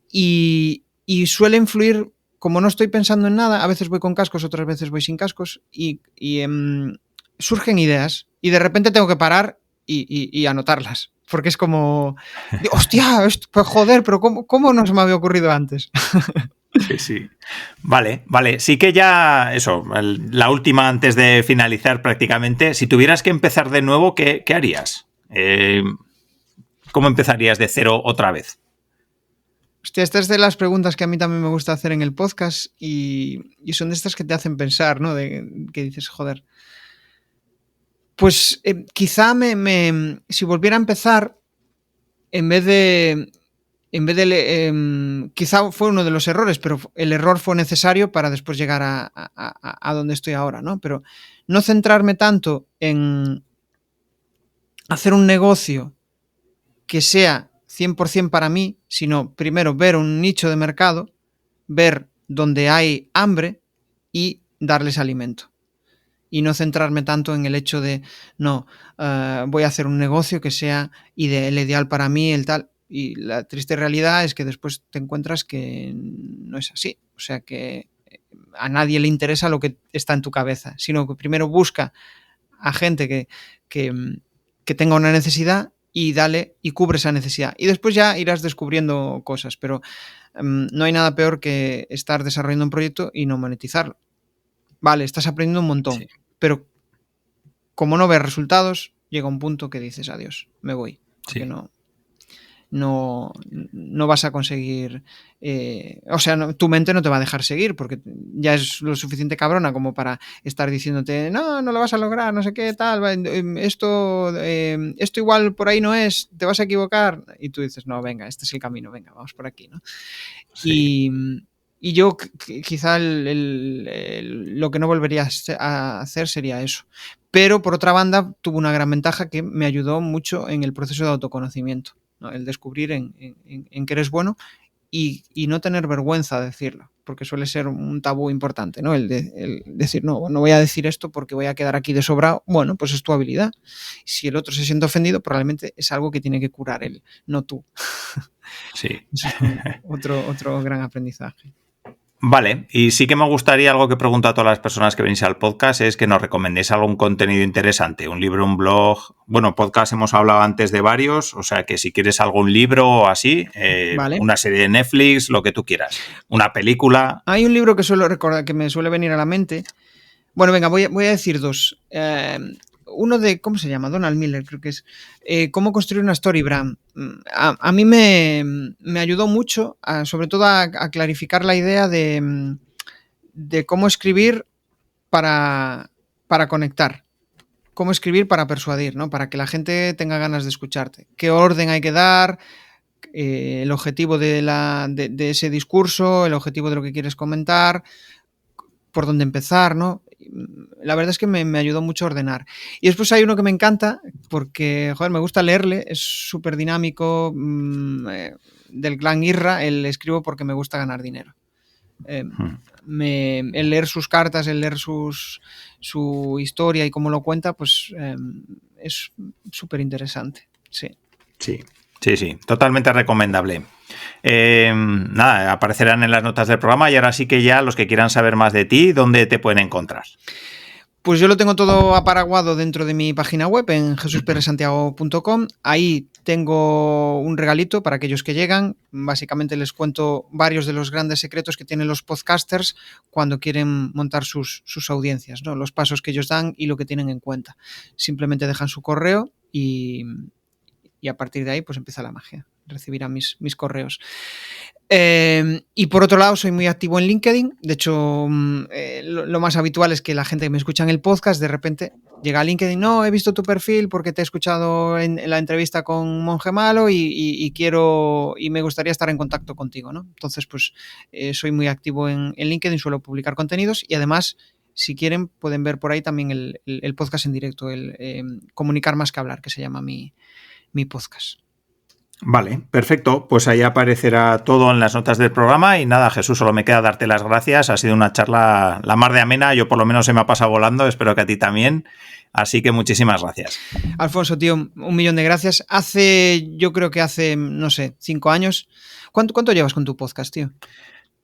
y suele influir. Como no estoy pensando en nada, a veces voy con cascos, otras veces voy sin cascos y surgen ideas y de repente tengo que parar y anotarlas. Porque es como, hostia, pues joder, pero ¿cómo no se me había ocurrido antes? Sí. Vale. Sí que ya, eso, la última antes de finalizar prácticamente. Si tuvieras que empezar de nuevo, ¿qué harías? ¿Cómo empezarías de cero otra vez? Hostia, esta es de las preguntas que a mí también me gusta hacer en el podcast y son de estas que te hacen pensar, ¿no? Que dices, joder. Pues quizá si volviera a empezar, en vez de quizá fue uno de los errores, pero el error fue necesario para después llegar a donde estoy ahora, ¿no? Pero no centrarme tanto en hacer un negocio que sea 100% para mí, sino primero ver un nicho de mercado, ver dónde hay hambre y darles alimento. Y no centrarme tanto en el hecho de, voy a hacer un negocio que sea el ideal para mí, el tal. Y la triste realidad es que después te encuentras que no es así. O sea que a nadie le interesa lo que está en tu cabeza, sino que primero busca a gente que tenga una necesidad y dale y cubre esa necesidad. Y después ya irás descubriendo cosas, pero no hay nada peor que estar desarrollando un proyecto y no monetizarlo. Vale, estás aprendiendo un montón, sí, pero como no ves resultados, llega un punto que dices adiós, me voy, porque sí, no vas a conseguir, o sea, tu mente no te va a dejar seguir porque ya es lo suficiente cabrona como para estar diciéndote no lo vas a lograr, no sé qué, tal, esto igual por ahí no es, te vas a equivocar, y tú dices, no, venga, este es el camino, venga, vamos por aquí, ¿no? Sí. Y yo quizá lo que no volvería a hacer sería eso. Pero por otra banda tuvo una gran ventaja que me ayudó mucho en el proceso de autoconocimiento, ¿no? El descubrir en que eres bueno y no tener vergüenza de decirlo, porque suele ser un tabú importante, ¿no? El decir, no voy a decir esto porque voy a quedar aquí de sobrado. Bueno, pues es tu habilidad. Si el otro se siente ofendido, probablemente es algo que tiene que curar él, no tú. Sí. Eso es otro gran aprendizaje. Vale, y sí que me gustaría, algo que pregunto a todas las personas que venís al podcast, es que nos recomendéis algún contenido interesante, un libro, un blog. Bueno, podcast hemos hablado antes de varios, o sea que si quieres algún libro o así, vale, una serie de Netflix, lo que tú quieras, una película. Hay un libro que suelo recordar, que me suele venir a la mente. Bueno, venga, voy a decir dos. Uno de, ¿cómo se llama? Donald Miller, creo que es. Cómo construir una storybrand. A mí me ayudó mucho, sobre todo a clarificar la idea de cómo escribir para conectar. Cómo escribir para persuadir, ¿no? Para que la gente tenga ganas de escucharte. ¿Qué orden hay que dar? El objetivo de ese discurso, el objetivo de lo que quieres comentar, por dónde empezar, ¿no? La verdad es que me ayudó mucho a ordenar. Y después hay uno que me encanta porque, joder, me gusta leerle, es súper dinámico, del clan Irra, el escribo porque me gusta ganar dinero. El leer sus cartas, el leer su historia y cómo lo cuenta, pues es súper interesante, sí. Sí, totalmente recomendable. Nada, aparecerán en las notas del programa y ahora sí que ya los que quieran saber más de ti, ¿dónde te pueden encontrar? Pues yo lo tengo todo aparaguado dentro de mi página web en jesusperezsantiago.com. Ahí tengo un regalito para aquellos que llegan. Básicamente les cuento varios de los grandes secretos que tienen los podcasters cuando quieren montar sus audiencias, ¿no? Los pasos que ellos dan y lo que tienen en cuenta. Simplemente dejan su correo y a partir de ahí pues empieza la magia. Recibirán mis correos. Y por otro lado, soy muy activo en LinkedIn. De hecho, lo más habitual es que la gente que me escucha en el podcast de repente llega a LinkedIn, no, he visto tu perfil porque te he escuchado en la entrevista con Monje Malo y quiero y me gustaría estar en contacto contigo, ¿no? Entonces, pues soy muy activo en LinkedIn, suelo publicar contenidos y además, si quieren, pueden ver por ahí también el podcast en directo, el Comunicar más que hablar, que se llama mi podcast. Vale, perfecto. Pues ahí aparecerá todo en las notas del programa y nada, Jesús, solo me queda darte las gracias. Ha sido una charla la mar de amena, yo por lo menos se me ha pasado volando, espero que a ti también. Así que muchísimas gracias. Alfonso, tío, 1.000.000 de gracias. Yo creo que hace, no sé, 5 años. ¿Cuánto llevas con tu podcast, tío?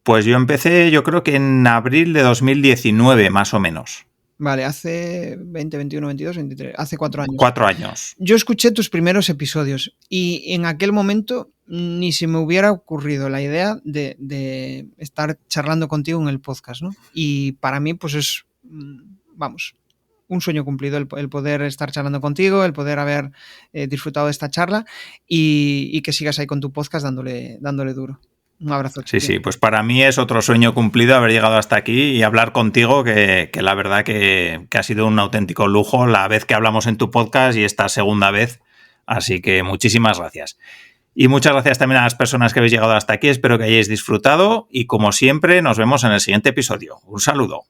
Pues yo empecé, yo creo que en abril de 2019, más o menos. Vale, hace 20, 21, 22, 23, hace 4 años. 4 años. Yo escuché tus primeros episodios y en aquel momento ni se me hubiera ocurrido la idea de estar charlando contigo en el podcast, ¿no? Y para mí, pues es, vamos, un sueño cumplido el poder estar charlando contigo, el poder haber disfrutado de esta charla y que sigas ahí con tu podcast dándole duro. Un abrazo. Sí, pues para mí es otro sueño cumplido haber llegado hasta aquí y hablar contigo, que la verdad que ha sido un auténtico lujo la vez que hablamos en tu podcast y esta segunda vez. Así que muchísimas gracias. Y muchas gracias también a las personas que habéis llegado hasta aquí. Espero que hayáis disfrutado y como siempre nos vemos en el siguiente episodio. Un saludo.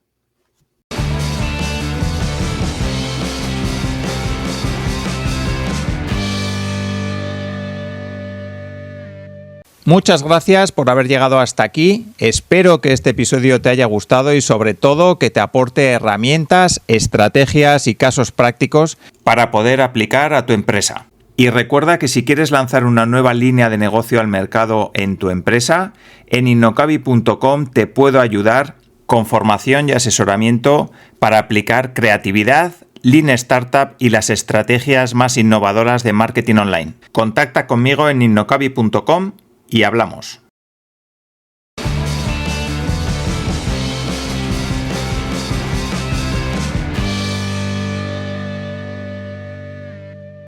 Muchas gracias por haber llegado hasta aquí. Espero que este episodio te haya gustado y sobre todo que te aporte herramientas, estrategias y casos prácticos para poder aplicar a tu empresa. Y recuerda que si quieres lanzar una nueva línea de negocio al mercado en tu empresa, en innocabi.com te puedo ayudar con formación y asesoramiento para aplicar creatividad, Lean Startup y las estrategias más innovadoras de marketing online. Contacta conmigo en innocabi.com y hablamos.